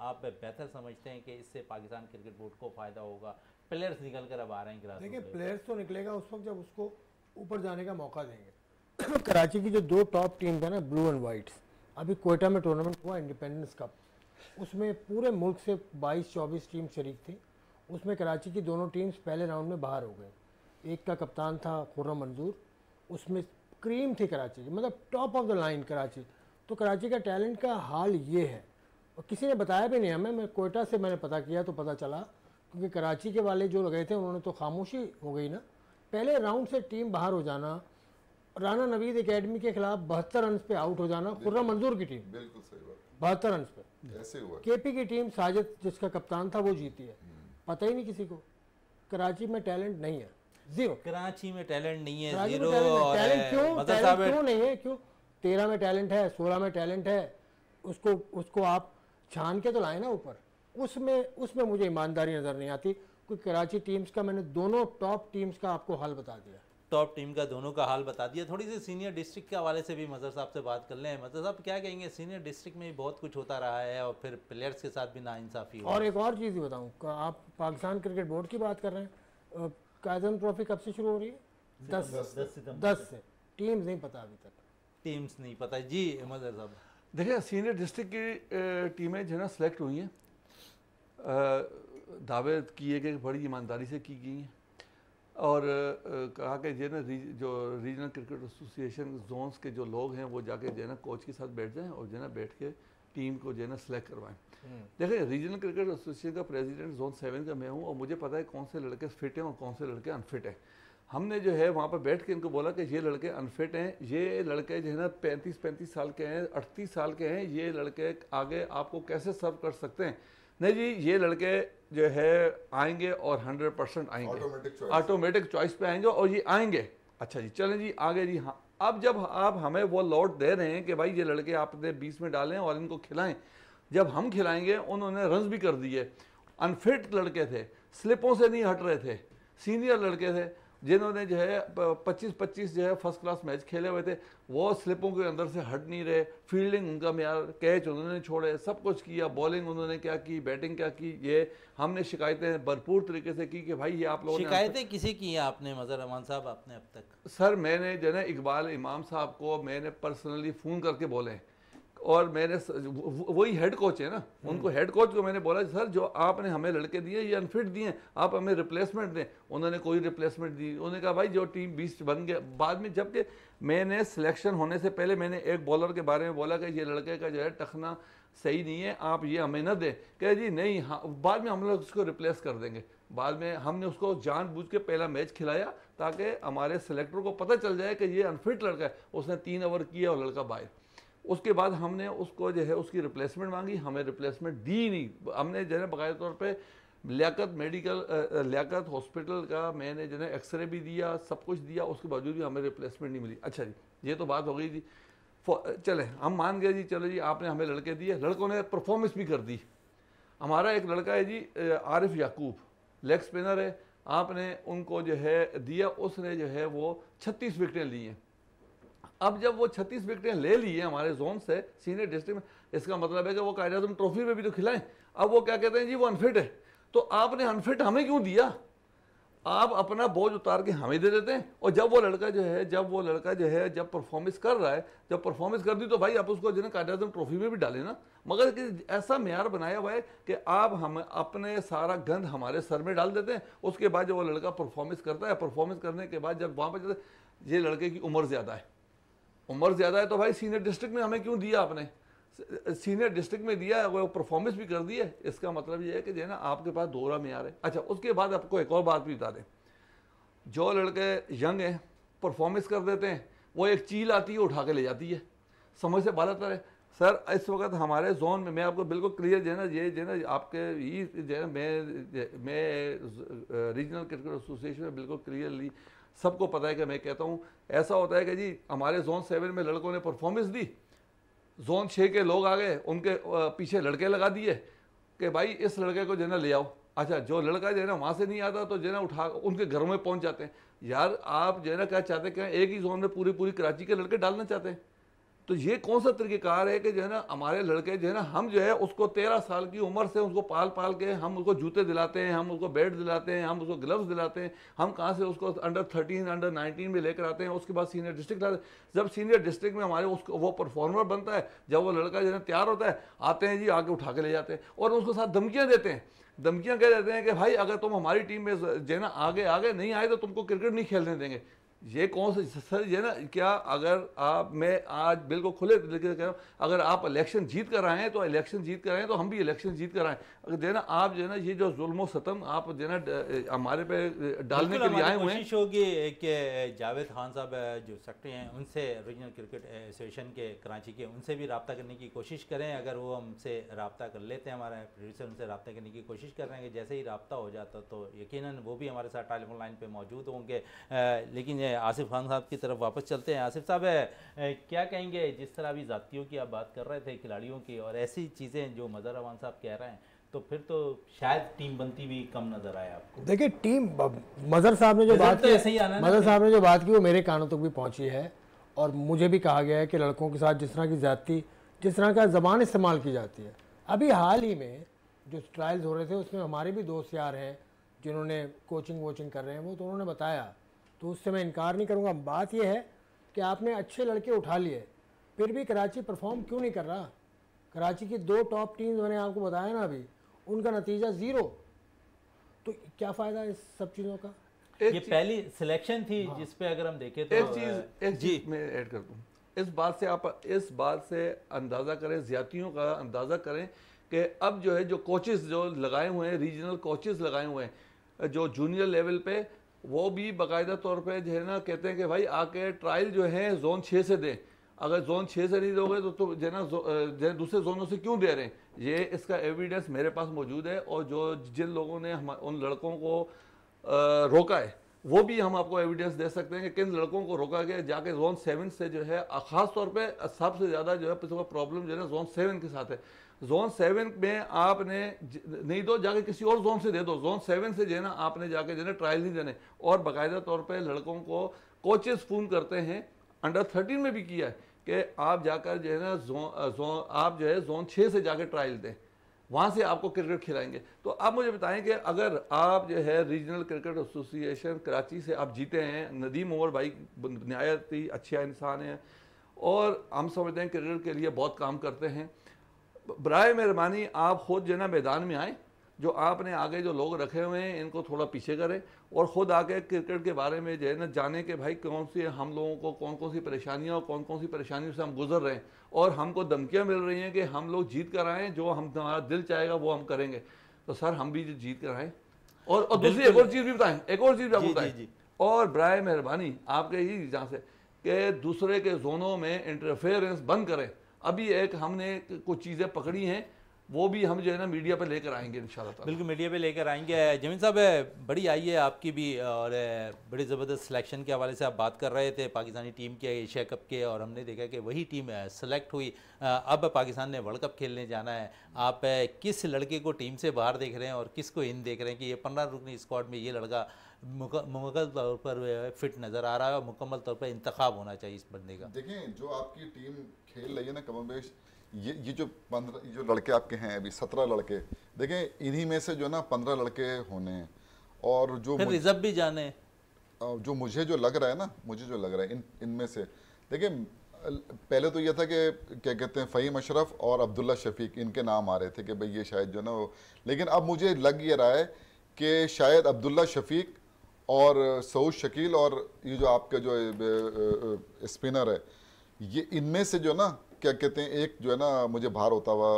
आप बेहतर समझते हैं कि इससे पाकिस्तान क्रिकेट बोर्ड को फ़ायदा होगा? प्लेयर्स निकल कर अब आ रहे हैं ग्रास। देखिए प्लेयर्स तो निकलेगा उस वक्त जब उसको ऊपर जाने का मौका देंगे। कराची की जो दो टॉप टीम है ना, ब्लू एंड वाइट्स, अभी कोयटा में टूर्नामेंट हुआ इंडिपेंडेंस कप, उसमें पूरे मुल्क से 22-24 टीम शरीक थी। उसमें कराची की दोनों टीम्स पहले राउंड में बाहर हो गए। एक का कप्तान था खुर्रम मंजूर, उसमें क्रीम थी कराची की, मतलब top of the line Karachi. तो कराची का टैलेंट का हाल ये है, और किसी ने बताया भी नहीं हमें। मैं कोयटा से मैंने पता किया तो पता चला, क्योंकि कराची के वाले जो गए थे उन्होंने तो खामोशी हो गई ना। पहले राउंड से टीम बाहर हो जाना, राना नवीद एकेडमी के खिलाफ 72 रन पे आउट हो जाना, खुर्रम मंजूर की टीम बिल्कुल सही बात, 72 रन पे ऐसे हुआ। केपी की टीम साजिद जिसका कप्तान था वो जीती है। पता ही नहीं किसी को कराची में टैलेंट नहीं है, जीरो। कराची में टैलेंट नहीं है, कराची में जीरो। टैलेंट क्यों, मतलब टैलेंट साहब क्यों नहीं है? क्यों 13 में टैलेंट है, 16 में टैलेंट है, उसको आप छान के तो लाए ना ऊपर। उसमें मुझे ईमानदारी नज़र नहीं आती। क्योंकि कराची टीम्स का मैंने दोनों टॉप टीम्स का आपको हाल बता दिया, टॉप टीम का दोनों का हाल बता दिया। थोड़ी सी सीनियर डिस्ट्रिक्ट के हवाले से भी मजहर साहब से बात कर लें। मजहर साहब क्या कहेंगे, सीनियर डिस्ट्रिक्ट में भी बहुत कुछ होता रहा है और फिर प्लेयर्स के साथ भी नाइंसाफ़ी हुई। और एक और चीज़ ही बताऊँ, आप पाकिस्तान क्रिकेट बोर्ड की बात कर रहे हैं, कायदम ट्रॉफी कब से शुरू हो रही है? 10 से। टीम्स नहीं पता अभी तक, टीम्स नहीं पता जी। मजहर साहब देखिए सीनियर डिस्ट्रिक्ट की टीमें जो है ना सेलेक्ट हुई हैं, दावे किए गए बड़ी ईमानदारी से की गई हैं, और कहा कि जो है ना जो रीजनल क्रिकेट एसोसिएशन जोन्स के जो लोग हैं वो जाके जो है ना कोच के साथ बैठ जाएं और जो है ना बैठ के टीम को जो है ना सेलेक्ट करवाएं। देखिए रीजनल क्रिकेट एसोसिएशन का प्रेसिडेंट जोन 7 का मैं हूँ और मुझे पता है कौन से लड़के फिट हैं और कौन से लड़के अनफिट हैं। हमने जो है वहाँ पर बैठ के इनको बोला कि ये लड़के अनफिट हैं, ये लड़के जो है ना 35 साल के हैं, 38 साल के हैं, ये लड़के आगे आपको कैसे सर्व कर सकते हैं? नहीं जी, ये लड़के जो है आएंगे और 100% आएंगे, ऑटोमेटिक चॉइस पे आएंगे और ये आएंगे। अच्छा जी, चलें जी आगे जी। हाँ, अब जब आप हमें वो लॉट दे रहे हैं कि भाई ये लड़के आपने 20 में डालें और इनको खिलाएं, जब हम खिलाएंगे उन्होंने रन्स भी कर दिए। अनफिट लड़के थे, स्लिपों से नहीं हट रहे थे, सीनियर लड़के थे जिन्होंने जो है 25 जो है फर्स्ट क्लास मैच खेले हुए थे, वो स्लिपों के अंदर से हट नहीं रहे। फील्डिंग उनका म्यार, कैच उन्होंने छोड़े, सब कुछ किया, बॉलिंग उन्होंने क्या की, बैटिंग क्या की। ये हमने शिकायतें भरपूर तरीके से की कि भाई ये आप लोगों ने शिकायतें किसी की हैं आपने मजहर रहमान साहब आपने अब तक? सर मैंने जो है ना इकबाल इमाम साहब को मैंने पर्सनली फ़ोन करके बोले, और मैंने वही हेड कोच है ना, उनको हेड कोच को मैंने बोला सर जो आपने हमें लड़के दिए ये अनफिट दिए, आप हमें रिप्लेसमेंट दें। उन्होंने कोई रिप्लेसमेंट दी। उन्होंने कहा भाई जो टीम 20 बन गया। बाद में जबकि मैंने सिलेक्शन होने से पहले मैंने एक बॉलर के बारे में बोला कि ये लड़के का जो है टखना सही नहीं है, आप ये हमें न दें। कह जी नहीं, हाँ बाद में हम लोग उसको रिप्लेस कर देंगे। बाद में हमने उसको जानबूझ के पहला मैच खिलाया ताकि हमारे सिलेक्टर को पता चल जाए कि ये अनफिट लड़का है। उसने 3 ओवर किया और लड़का बाहर। उसके बाद हमने उसको जो है उसकी रिप्लेसमेंट मांगी, हमें रिप्लेसमेंट दी नहीं। हमने जो है बाकायदा तौर पे लियाकत हॉस्पिटल का मैंने जो है एक्सरे भी दिया, सब कुछ दिया, उसके बावजूद भी हमें रिप्लेसमेंट नहीं मिली। अच्छा जी, ये तो बात हो गई जी। चले हम मान गए जी, चलो जी आपने हमें लड़के दिए, लड़कों ने परफॉर्मेंस भी कर दी। हमारा एक लड़का है जी आरिफ याकूब, लेग स्पिनर है, आपने उनको जो है दिया, उसने जो है वो 36 विकेटें ली हैं। अब जब वो 36 विकेटें ले ली है हमारे जोन से सीनियर डिस्ट्रिक्ट में, इसका मतलब है कि वो कायदे आज़म ट्रॉफी में भी तो खिलाएं। अब वो क्या कहते हैं जी वो अनफिट है, तो आपने अनफिट हमें क्यों दिया? आप अपना बोझ उतार के हमें दे देते हैं, और जब वो लड़का जो है जब परफॉर्मेंस कर रहा है, जब परफॉर्मेंस कर दी तो भाई आप उसको जो है कायदे आज़म ट्रॉफी में भी डालें ना। मगर कि ऐसा मेयार बनाया हुआ है कि आप हम अपने सारा गंद हमारे सर में डाल देते हैं। उसके बाद जब वो लड़का परफॉर्मेंस करता है, परफॉर्मेंस करने के बाद जब वहाँ पर ये लड़के की उम्र ज़्यादा है तो भाई सीनियर डिस्ट्रिक्ट में हमें क्यों दिया आपने? सीनियर डिस्ट्रिक्ट में दिया, वो परफॉर्मेंस भी कर दी है, इसका मतलब ये है कि जो है ना आपके पास दोहरा मेयार है। अच्छा, उसके बाद आपको एक और बात भी बता दें, जो लड़के यंग हैं परफॉर्मेंस कर देते हैं, वो एक चील आती है उठा के ले जाती है, समझ से बाला तर है। सर इस वक्त हमारे जोन में, मैं आपको बिल्कुल क्लियर जो है ना, ये जो है ना आपके ही जो है मैं रीजनल क्रिकेट एसोसिएशन में बिल्कुल क्लियरली सबको पता है कि मैं कहता हूँ ऐसा होता है कि जी हमारे जोन 7 में लड़कों ने परफॉर्मेंस दी, जोन 6 के लोग आ गए, उनके पीछे लड़के लगा दिए कि भाई इस लड़के को जो है ना ले आओ। अच्छा, जो लड़का जो है ना वहाँ से नहीं आता तो जो है ना उठा उनके घरों में पहुँच जाते हैं। यार आप जो है ना क्या चाहते हैं, क्या एक ही जोन में पूरी कराची के लड़के डालना चाहते हैं? तो ये कौन सा तरीक़ेकार है कि जो है ना हमारे लड़के जो है ना, हम जो है उसको 13 साल की उम्र से उसको पाल के हम उसको जूते दिलाते हैं, हम उसको बैट दिलाते हैं, हम उसको ग्लव्स दिलाते हैं, हम कहाँ से उसको अंडर 13 अंडर 19 में लेकर आते हैं, उसके बाद सीनियर डिस्ट्रिक्ट लाते हैं। जब सीनियर डिस्ट्रिक्ट में हमारे उसको वो परफॉर्मर बनता है, जब वो लड़का जो है ना तैयार होता है, आते हैं जी आके उठा के ले जाते हैं और उसके साथ धमकियाँ देते हैं। धमकियाँ कह देते हैं कि भाई अगर तुम हमारी टीम में जो है ना आगे नहीं आए तो तुमको क्रिकेट नहीं खेलने देंगे। ये कौन सा सर ये ना, क्या अगर आप, मैं आज बिल्कुल खुले तरीके से कह रहा हूँ, अगर आप इलेक्शन जीत कर आए हैं तो इलेक्शन जीत कर आए हैं तो हम भी इलेक्शन जीत कर आए। अगर जो है ना आप जो है ना ये जो जुल्म सतम आप जो है ना हमारे पे डालने के लिए आए हुए हैं। कोशिश होगी कि जावेद खान साहब जो सेक्रेटरी हैं उनसे, रीजनल क्रिकेट एसोसिएशन के कराची के, उनसे भी रब्ता करने की कोशिश करें। अगर वो हमसे रब्ता कर लेते हैं, हमारे प्रोड्यूसर उनसे रब्ता करने की कोशिश कर रहे हैं कि जैसे ही रब्ता हो जाता तो यकीनन वो भी हमारे साथ टेलीफोन लाइन पर मौजूद होंगे। लेकिन आसिफ खान साहब की तरफ वापस चलते हैं। आसिफ साहब क्या कहेंगे, जिस तरह अभी जातियों की आप बात कर रहे थे, खिलाड़ियों की, और ऐसी चीज़ें जो मज़हर रहमान साहब कह रहे हैं, तो फिर तो शायद टीम बनती भी कम नज़र आए आपको। देखिए टीम, मज़हर साहब ने जो बात की वो मेरे कानों तक भी पहुंची है, और मुझे भी कहा गया है कि लड़कों के साथ जिस तरह की ज़्यादती, जिस तरह का ज़बान इस्तेमाल की जाती है। अभी हाल ही में जो ट्रायल्स हो रहे थे उसमें हमारे भी दोस्त यार हैं जिन्होंने कोचिंग कर रहे हैं, वो तो उन्होंने बताया, तो उससे मैं इनकार नहीं करूँगा। बात यह है कि आपने अच्छे लड़के उठा लिए, फिर भी कराची परफॉर्म क्यों नहीं कर रहा? कराची की 2 टॉप टीम्स मैंने आपको बताया ना अभी, उनका नतीजा 0, तो क्या फ़ायदा इस सब चीज़ों का? ये पहली सिलेक्शन थी जिस पे अगर हम देखें तो एक चीज़ मैं ऐड कर दूँ, इस बात से अंदाज़ा करें, ज़्यादतियों का अंदाज़ा करें कि अब जो है जो कोचेस जो लगाए हुए हैं, रीजनल कोचेस लगाए हुए हैं जो जूनियर लेवल पे, वो भी बाकायदा तौर पे जो है ना कहते हैं कि भाई आके ट्रायल जो है जोन 6 से दें। अगर जोन 6 से नहीं दोगे तो जो है ना दूसरे जोनों से क्यों दे रहे हैं? ये इसका एविडेंस मेरे पास मौजूद है, और जिन लोगों ने उन लड़कों को रोका है वो भी हम आपको एविडेंस दे सकते हैं कि किन लड़कों को रोका गया। जाके जोन 7 से जो है ख़ास तौर पे सबसे ज़्यादा जो है प्रॉब्लम जो है ना जोन 7 के साथ है। जोन 7 में आपने नहीं दो, जाके किसी और जोन से दे दो। जोन 7 से जो है ना आपने जाके जो है ट्रायल नहीं देने, और बाकायदा तौर पे लड़कों को कोचेस फ़ोन करते हैं, अंडर 13 में भी किया है कि आप जाकर जो है ना आप जो है जोन 6 से जाकर ट्रायल दें, वहाँ से आपको क्रिकेट खिलाएंगे। तो आप मुझे बताएं कि अगर आप जो है रीजनल क्रिकेट एसोसिएशन कराची से आप जीते हैं, नदीम उमर भाई नहायत ही अच्छा इंसान है और हम समझते हैं क्रिकेट के लिए बहुत काम करते हैं, बराए मेहरबानी आप खुद जो है ना मैदान में आएँ, जो आपने आगे जो लोग रखे हुए हैं इनको थोड़ा पीछे करें और ख़ुद आके क्रिकेट के बारे में जो है ना जाने कि भाई कौन सी हम लोगों को कौन कौन सी परेशानियाँ और कौन कौन सी परेशानियों से हम गुजर रहे हैं, और हमको धमकियाँ मिल रही हैं कि हम लोग जीत कर आएँ, जो हमारा दिल चाहेगा वो हम करेंगे। तो सर हम भी जीत कर आएँ। और दूसरी एक और चीज़ भी बताएँ, एक और चीज़ भी आपको बताएँ, और बराए मेहरबानी आपके ही जहाँ से कि दूसरे के जोनों में इंटरफेरेंस बंद करें। अभी एक हमने कुछ चीज़ें पकड़ी हैं, वो भी हम जो है ना मीडिया पे लेकर आएंगे इंशाल्लाह। बिल्कुल मीडिया पे लेकर आएंगे। जमीन साहब बड़ी आई है आपकी भी, और बड़ी ज़बरदस्त सिलेक्शन के हवाले से आप बात कर रहे थे पाकिस्तानी टीम के एशिया कप के, और हमने देखा कि वही टीम सेलेक्ट हुई। अब पाकिस्तान ने वर्ल्ड कप खेलने जाना है। आप किस लड़के को टीम से बाहर देख रहे हैं और किस को इन देख रहे हैं कि ये 15 रुकनी स्क्वाड में ये लड़का मुकम्मल तौर पर फिट नज़र आ रहा है और मुकम्मल तौर पर इंतखाब होना चाहिए इस बंदे का। देखिए जो आपकी टीम खेल रही है ना कमोबेश, ये जो 15 जो लड़के आपके हैं अभी 17 लड़के, देखें इन्हीं में से जो ना 15 लड़के होने हैं। और जो फिर रिजर्व भी जाने, जो मुझे जो लग रहा है ना, मुझे जो लग रहा है इनमें से, देखिए पहले तो ये था कि क्या कहते हैं फ़हीम अशरफ और अब्दुल्ला शफीक, इनके नाम आ रहे थे कि भाई ये शायद जो ना वो, लेकिन अब मुझे लग ये रहा है कि शायद अब्दुल्ला शफीक और सऊद शकील और ये जो आपका जो स्पिनर है, ये इनमें से जो ना क्या कहते हैं एक जो है ना मुझे बाहर होता हुआ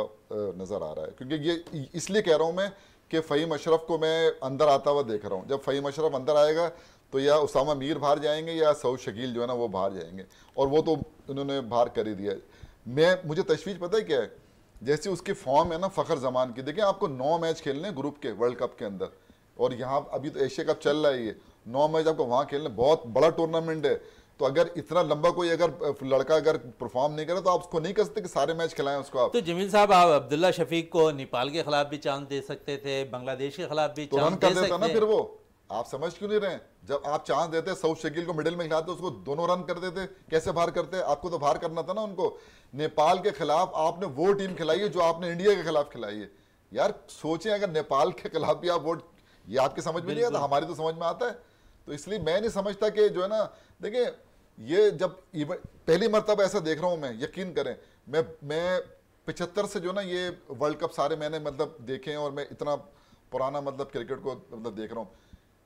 नज़र आ रहा है। क्योंकि ये इसलिए कह रहा हूँ मैं कि फ़हीम अशरफ को मैं अंदर आता हुआ देख रहा हूँ। जब फ़हीम अशरफ अंदर आएगा तो या उसामा मीर बाहर जाएंगे या सऊद शकील जो है ना वो बाहर जाएंगे, और वो तो उन्होंने बाहर कर ही दिया। मुझे तशवीश पता है क्या है, जैसे उसकी फॉर्म है ना फ़खर जमान की, देखिए आपको 9 मैच खेलने ग्रुप के वर्ल्ड कप के अंदर, और यहाँ अभी तो एशिया कप चल रहा है, ये 9 मैच आपको वहाँ खेलने, बहुत बड़ा टूर्नामेंट है। तो अगर इतना लंबा कोई अगर लड़का अगर परफॉर्म नहीं करे तो आप उसको नहीं कर सकते कि सारे मैच खिलाएं उसको आप। तो जमील साहब, आप अब्दुल्ला शफीक को नेपाल के खिलाफ भी चांस दे सकते थे, बांग्लादेश के खिलाफ भी तो चांस रन कर दे देता ना सकते। फिर वो, आप समझ क्यों नहीं रहे? जब आप चांस देते सऊद शकील को मिडिल में खिलाते उसको दोनों रन कर देते, कैसे बाहर करते? आपको तो बाहर करना था ना उनको। नेपाल के खिलाफ आपने वो टीम खिलाई है जो आपने इंडिया के खिलाफ खिलाई है। यार सोचें, अगर नेपाल के खिलाफ भी आप वो, ये आपकी समझ में नहीं आता, हमारी तो समझ में आता है। तो इसलिए मैं नहीं समझता कि जो है ना, देखिए ये जब पहली मरतबा ऐसा देख रहा हूं मैं, यकीन करें, मैं 75 से जो ना ये वर्ल्ड कप सारे मैंने मतलब देखे हैं, और मैं इतना पुराना मतलब क्रिकेट को मतलब देख रहा हूं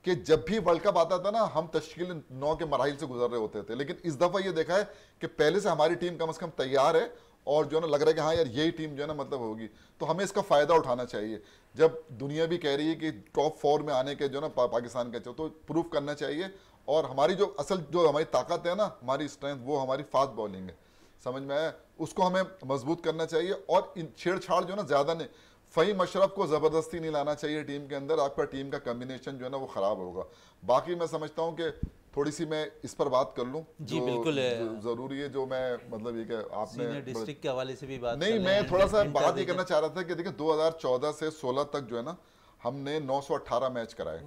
कि जब भी वर्ल्ड कप आता था ना हम तश्कील 9 के मराहिल से गुजर रहे होते थे। लेकिन इस दफा ये देखा है कि पहले से हमारी टीम कम से कम तैयार है, और जो है ना लग रहा है कि हाँ यार यही टीम जो है ना मतलब होगी। तो हमें इसका फायदा उठाना चाहिए। जब दुनिया भी कह रही है कि टॉप 4 में आने के जो ना पाकिस्तान के, तो प्रूव करना चाहिए। और हमारी जो असल जो हमारी ताकत है ना, हमारी स्ट्रेंथ, वो हमारी फास्ट बॉलिंग है, समझ में आया? उसको हमें मजबूत करना चाहिए। और इन छेड़छाड़ जो ना ज़्यादा नहीं, फ़हीम अशरफ को ज़बरदस्ती नहीं लाना चाहिए टीम के अंदर, आपका टीम का कम्बिनेशन जो है ना वो ख़राब होगा। बाकी मैं समझता हूँ कि थोड़ी सी मैं इस पर बात कर लूँ जी बिल्कुल, ज़रूरी है। जो मैं मतलब ये कि आपने डिस्ट्रिक्ट के हवाले से भी बात नहीं, मैं थोड़ा सा बात ये करना चाह रहा था कि देखिए 2014 से 16 तक जो है ना हमने 918 मैच कराए।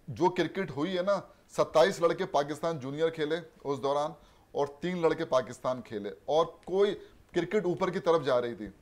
जो क्रिकेट हुई है ना, 27 लड़के पाकिस्तान जूनियर खेले उस दौरान, और 3 लड़के पाकिस्तान खेले, और कोई क्रिकेट ऊपर की तरफ जा रही थी।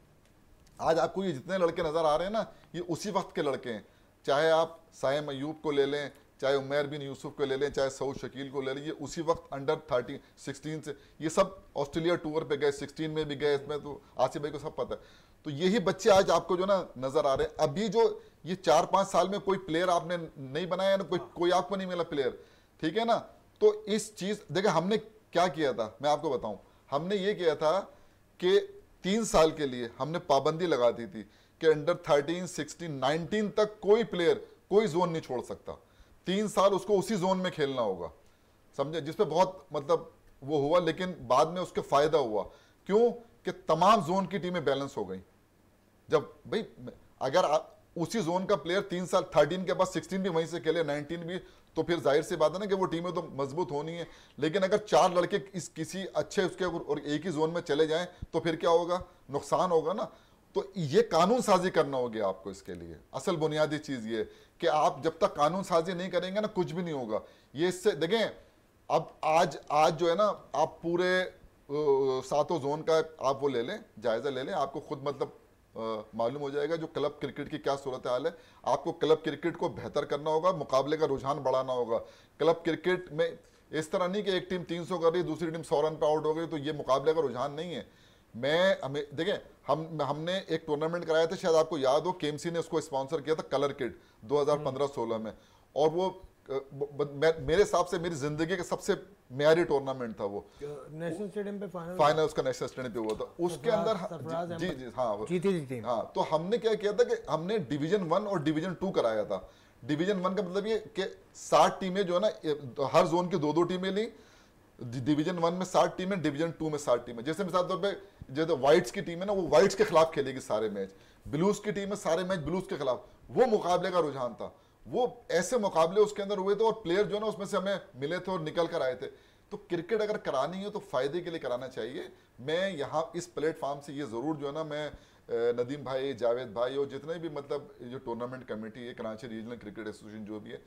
आज आपको ये जितने लड़के नजर आ रहे हैं ना, ये उसी वक्त के लड़के हैं। चाहे आप साइम अयूब को ले लें, चाहे उमैर बिन यूसुफ को ले लें, चाहे सऊद शकील को ले लें, ये उसी वक्त अंडर 13 16 से, ये सब ऑस्ट्रेलिया टूर पे गए, 16 में भी गए, इसमें तो आसिफ भाई को सब पता है। तो यही बच्चे आज आपको जो ना नजर आ रहे हैं। अभी जो ये 4-5 साल में कोई प्लेयर आपने नहीं बनाया ना, कोई आपको नहीं मिला प्लेयर, ठीक है ना? तो इस चीज देखिए हमने क्या किया था, मैं आपको बताऊं। हमने ये किया था कि 3 साल के लिए हमने पाबंदी लगा दी थी कि अंडर 13, 16, 19 तक कोई प्लेयर कोई जोन नहीं छोड़ सकता। 3 साल उसको उसी जोन में खेलना होगा, समझे? जिसपे बहुत मतलब वो हुआ, लेकिन बाद में उसके फायदा हुआ। क्यों? कि तमाम जोन की टीमें बैलेंस हो गई। जब भाई अगर आप उसी जोन का प्लेयर 3 साल 13 के बाद 16 भी वहीं से खेले, 19 भी, तो फिर जाहिर सी बात है ना कि वो टीमें तो मजबूत होनी है। लेकिन अगर 4 लड़के इस किसी अच्छे उसके और एक ही जोन में चले जाएं तो फिर क्या होगा? नुकसान होगा ना। तो ये कानून साजी करना होगी आपको। इसके लिए असल बुनियादी चीज ये कि आप जब तक कानून साजी नहीं करेंगे ना, कुछ भी नहीं होगा। ये इससे देखें, अब आज जो है ना, आप पूरे 7 जोन का आप वो ले लें, जायजा ले लें, आपको खुद मतलब मालूम हो जाएगा जो क्लब क्रिकेट की क्या सूरत हाल है। आपको क्लब क्रिकेट को बेहतर करना होगा, मुकाबले का रुझान बढ़ाना होगा। क्लब क्रिकेट में इस तरह नहीं कि एक टीम 300 कर रही, दूसरी टीम 100 रन पे आउट हो गई, तो ये मुकाबले का रुझान नहीं है। हमें देखें, हमने एक टूर्नामेंट कराया था, शायद आपको याद हो, केएमसी ने उसको स्पॉन्सर किया था, कलर किड 2015-16 में, और वो मेरे हिसाब से मेरी जिंदगी का सबसे म्यारी टूर्नामेंट था वो। नेशनल स्टेडियम पे फाइनल उसका नेशनल स्टेडियम पे हुआ था। उसके अंदर जी हाँ जीती थी टीम। हाँ, तो हमने क्या किया था कि हमने डिवीजन 1 और डिवीजन 2 कराया था। डिवीजन 1 का मतलब ये कि 60 टीमें जो है ना, हर जोन की 2-2 टीमें ली। डिवीजन 1 में 60 टीमें, डिवीजन 2 में 60 टीमें। जैसे मिसाल तौर पे जैसे व्हाइट्स की टीम है ना, वो व्हाइट्स के खिलाफ खेलेगी सारे मैच। ब्लूज की टीम है, सारे मैच ब्लूज के खिलाफ। वो मुकाबले का रुझान था। वो ऐसे मुकाबले उसके अंदर हुए थे, और प्लेयर जो है ना उसमें से हमें मिले थे और निकल कर आए थे। तो क्रिकेट अगर करानी है तो फायदे के लिए कराना चाहिए। मैं यहाँ इस प्लेटफॉर्म से ये ज़रूर जो है ना, मैं नदीम भाई, जावेद भाई और जितने भी मतलब जो टूर्नामेंट कमेटी है, कराची रीजनल क्रिकेट एसोसिएशन जो भी है,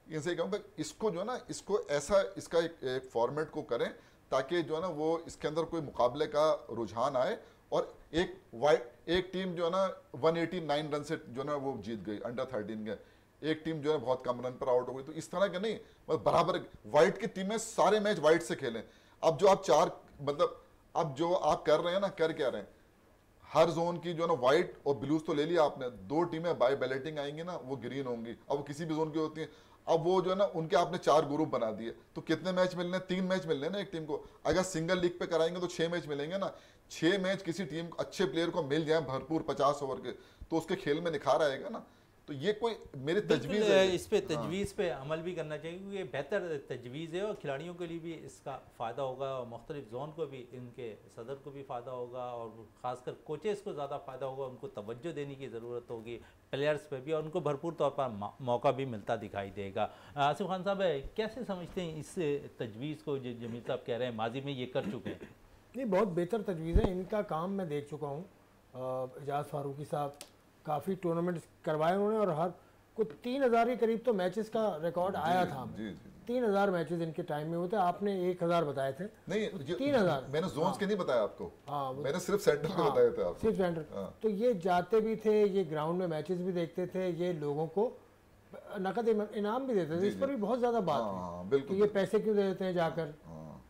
इनसे कहूँगा इसको जो है ना, इसको ऐसा इसका एक फॉर्मेट को करें ताकि जो है ना वो इसके अंदर कोई मुकाबले का रुझान आए, और एक टीम जो है ना 189 रन से जो है ना वो जीत गई अंडर 13 के, एक टीम जो है बहुत कम रन पर आउट हो गई। तो इस तरह के नहीं, मतलब बराबर वाइट की टीमें सारे मैच वाइट से खेलें। अब जो आप चार, मतलब अब जो आप कर रहे हैं ना, कर क्या रहे हैं, हर जोन की जो है ना व्हाइट और ब्लूज तो ले लिया आपने, 2 टीमें बाय बैलेटिंग आएंगी ना, वो ग्रीन होंगी। अब वो किसी भी जोन की होती है, अब वो जो है ना उनके आपने 4 ग्रुप बना दिए, तो कितने मैच मिलने, 3 मैच मिलने ना एक टीम को। अगर सिंगल लीग पे कराएंगे तो 6 मैच मिलेंगे ना। 6 मैच किसी टीम अच्छे प्लेयर को मिल जाए भरपूर 50 ओवर के, तो उसके खेल में निखार आएगा ना। तो ये कोई मेरी तजवीज़ है, इस पे तजवीज़ पे अमल भी करना चाहिए, क्योंकि ये बेहतर तजवीज़ है और खिलाड़ियों के लिए भी इसका फ़ायदा होगा, और मुख्तलिफ जोन को भी, इनके सदर को भी फ़ायदा होगा, और ख़ासकर कोचेस को ज़्यादा फ़ायदा होगा। उनको तवज्जो देने की ज़रूरत होगी प्लेयर्स पे भी, और उनको भरपूर तौर पर मौका भी मिलता दिखाई देगा। आसिफ खान साहब, कैसे समझते हैं इस तजवीज़ को जो जमील साहब कह रहे हैं, माजी में ये कर चुके हैं? नहीं, बहुत बेहतर तजवीज़ है। इनका काम मैं देख चुका हूँ। एजाज फारूकी साहब काफ़ी टूर्नामेंट करवाए उन्होंने, और हर को 3000 के करीब तो मैचेस का रिकॉर्ड आया था। 3000 मैचेस इनके टाइम में होते, आपने 1000 बताए थे। नहीं, 3000 मैंने जोन्स के नहीं बताया आपको। हाँ, मैंने सिर्फ सेंटर के बताए थे आपको। सिर्फ सेंटर। तो ये जाते भी थे, ये ग्राउंड में मैचेस भी देखते थे, ये लोगों को नकद इनाम भी देते थे। इस पर भी बहुत ज़्यादा बात है कि ये पैसे क्यों दे देते हैं जाकर,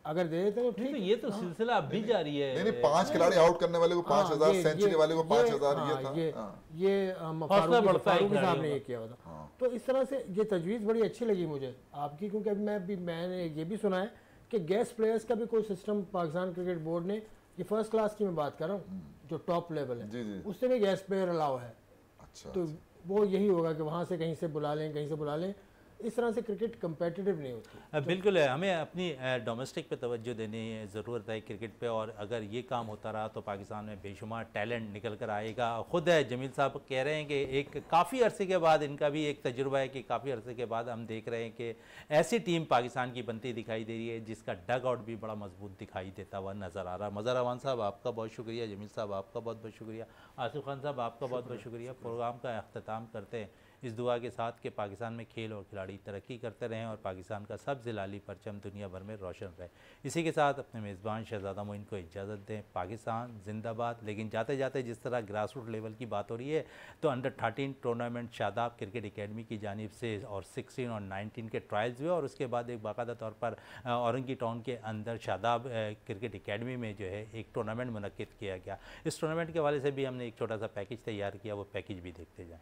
अगर दे देते तो ठीक। तो ये तो सिलसिला अब भी जारी है। नहीं, 5 खिलाड़ी आउट करने वाले को 5000, सेंचुरी वाले को 5000, ये था। ये फारूकी साहब ने ये किया हुआ था। तो इस तरह से ये तजवीज़ बड़ी अच्छी लगी मुझे आपकी, क्योंकि अभी मैंने ये भी सुना है कि गेस्ट प्लेयर्स का भी कोई सिस्टम पाकिस्तान क्रिकेट बोर्ड ने, ये फर्स्ट क्लास की मैं बात कर रहा हूँ, जो टॉप लेवल है, उससे भी गेस्ट प्लेयर अलाउ है। अच्छा, तो वो यही होगा कि वहाँ से कहीं से बुला लें, कहीं से बुला लें। इस तरह से क्रिकेट कंपेटिटिव नहीं होती। बिल्कुल है, हमें अपनी डोमेस्टिक पे तवज्जो देने की ज़रूरत है क्रिकेट पे, और अगर ये काम होता रहा तो पाकिस्तान में बेशुमार टैलेंट निकल कर आएगा। ख़ुद है जमील साहब कह रहे हैं कि एक काफ़ी अरसे के बाद, इनका भी एक तजुर्बा है कि काफ़ी अरसे के बाद हम देख रहे हैं कि ऐसी टीम पाकिस्तान की बनती दिखाई दे रही है जिसका डग आउट भी बड़ा मजबूत दिखाई देता हुआ नज़र आ रहा है। मज़हर अमान साहब आपका बहुत शुक्रिया, जमील साहब आपका बहुत बहुत शुक्रिया, आसिफ खान साहब आपका बहुत बहुत शुक्रिया। प्रोग्राम का अख्ताम करते हैं इस दुआ के साथ कि पाकिस्तान में खेल और खिलाड़ी तरक्की करते रहें और पाकिस्तान का सब जिलाली परचम दुनिया भर में रोशन रहे। इसी के साथ अपने मेज़बान शहजादा मोइन को इजाज़त दें। पाकिस्तान जिंदाबाद। लेकिन जाते जाते जिस तरह ग्रास रूट लेवल की बात हो रही है, तो under 13 tournament Shadab cricket academy की जानिब से और 16 और 19 के ट्रायल्स हुए, और उसके बाद एक बाकायदा तौर पर औरंगी टाउन के अंदर शादाब क्रिकेट एकेडमी में जो है एक टूर्नामेंट मुनक्किद किया गया। इस टूर्नामेंट के हवाले से भी हमने एक छोटा सा पैकेज तैयार किया, वो पैकेज भी देखते जाएँ।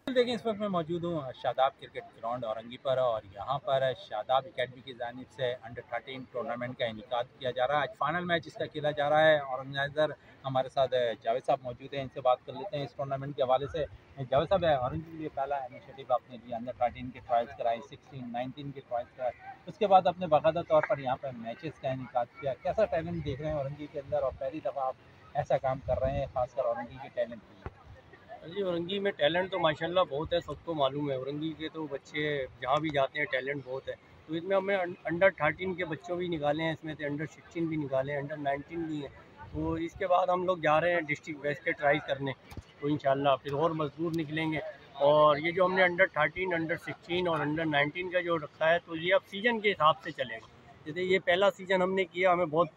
देखिए, इस वक्त मैं मौजूद हूँ शादाब क्रिकेट ग्राउंड औरंगी पर, और यहाँ पर शादाब एकेडमी की जानिब से अंडर 13 टूर्नामेंट का इनेकाद किया जा रहा है। आज फाइनल मैच इसका खेला जा रहा है। ऑर्गेनाइज़र हमारे साथ जावेद साहब मौजूद हैं, इनसे बात कर लेते हैं इस टूर्नामेंट के हवाले से। जावेद साहब, औरंगी के लिए पहला इनिशिएटिव आपने लिया, अंडर 13 के ट्रायल्स कराए, 16, 19 के ट्रायल्स कराए, उसके बाद आपने बाकायदा तौर पर यहाँ पर मैचेस का इनेकाद किया। कैसा टैलेंट देख रहे हैं औरंगी के अंदर, और पहली दफ़ा आप ऐसा काम कर रहे हैं खासकर औरंगी के टैलेंट के लिए? जी, औरंगी में टैलेंट तो माशाल्लाह बहुत है, सबको मालूम है। औरंगी के तो बच्चे जहाँ भी जाते हैं टैलेंट बहुत है। तो इसमें हमने अंडर 13 के बच्चों भी निकाले हैं, इसमें से अंडर 16 भी निकाले हैं, अंडर 19 भी हैं। तो इसके बाद हम लोग जा रहे हैं डिस्ट्रिक्ट वेस्ट के ट्राई करने, तो इंशाल्लाह फिर और मजबूत निकलेंगे। और ये जो हमने अंडर 13, अंडर 16 और अंडर 19 का जो रखा है, तो ये अब सीज़न के हिसाब से चलेगा। जैसे ये पहला सीज़न हमने किया, हमें बहुत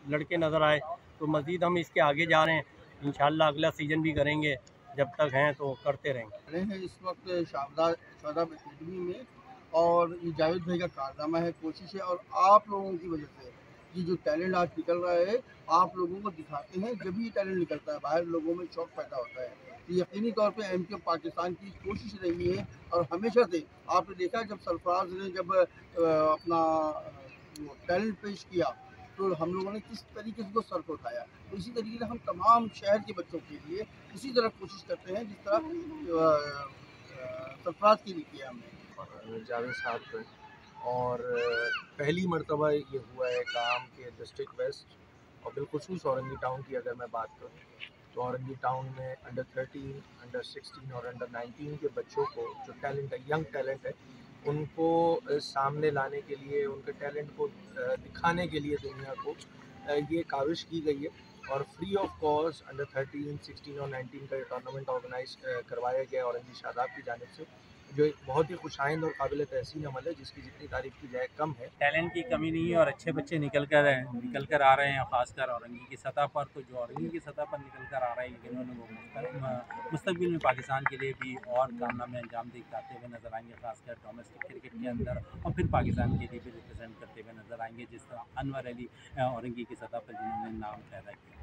लड़के नज़र आए, तो मज़ीद हम इसके आगे जा रहे हैं। इंशाल्लाह अगला सीज़न भी करेंगे, जब तक हैं तो करते रहेंगे। हैं इस वक्त शादाब एकेडमी में, और ये जावेद भाई का कारनामा है, कोशिश है, और आप लोगों की वजह से ये जो टैलेंट आज निकल रहा है, आप लोगों को दिखाते हैं, जब ये टैलेंट निकलता है बाहर लोगों में शौक पैदा होता है। तो यकीनी तौर पे एमके पाकिस्तान की कोशिश रही है, और हमेशा से आपने देखा जब सरफराज ने जब अपना टैलेंट पेश किया, तो हम लोगों ने किस तरीके से सर को उठाया। तो इसी तरीके से हम तमाम शहर के बच्चों के लिए इसी तरह कोशिश करते हैं जिस तरह सरफराज की किया हमने जावेद साहब को। और पहली मरतबा ये हुआ है काम के डिस्ट्रिक्ट वेस्ट, और बिलखुसूस औरंगी टाउन की अगर मैं बात करूँ, तो औरंगी टाउन में अंडर 13, अंडर 16 और अंडर 19 के बच्चों को जो टैलेंट है, यंग टैलेंट है, उनको सामने लाने के लिए, उनके टैलेंट को दिखाने के लिए दुनिया को ये काविश की गई है। और फ्री ऑफ कॉस्ट अंडर 13, 16 और 19 का टूर्नामेंट ऑर्गेनाइज करवाया गया औरंगी शादाब की जानिब से, जो एक बहुत ही खुशाइंद और काबिल तहसीन अमल है, जिसकी जितनी तारीफ की जाए कम है। टैलेंट की कमी नहीं है और अच्छे बच्चे निकल कर आ रहे हैं, ख़ासकर औरंगी की सतह पर। तो जो औरंगी की सतह पर निकल कर आ रहे हैं, जिन्होंने वो मुस्तकबिल में पाकिस्तान के लिए भी और कारनामे अंजाम दिखाते हुए नजर आएंगे, खासकर डोमेस्टिक क्रिकेट के अंदर, और फिर पाकिस्तान के लिए भी रिप्रेजेंट करते हुए नजर आएंगे, जिस तरह अनवर अली औरंगी की सतह पर जिन्होंने नाम पैदा किया।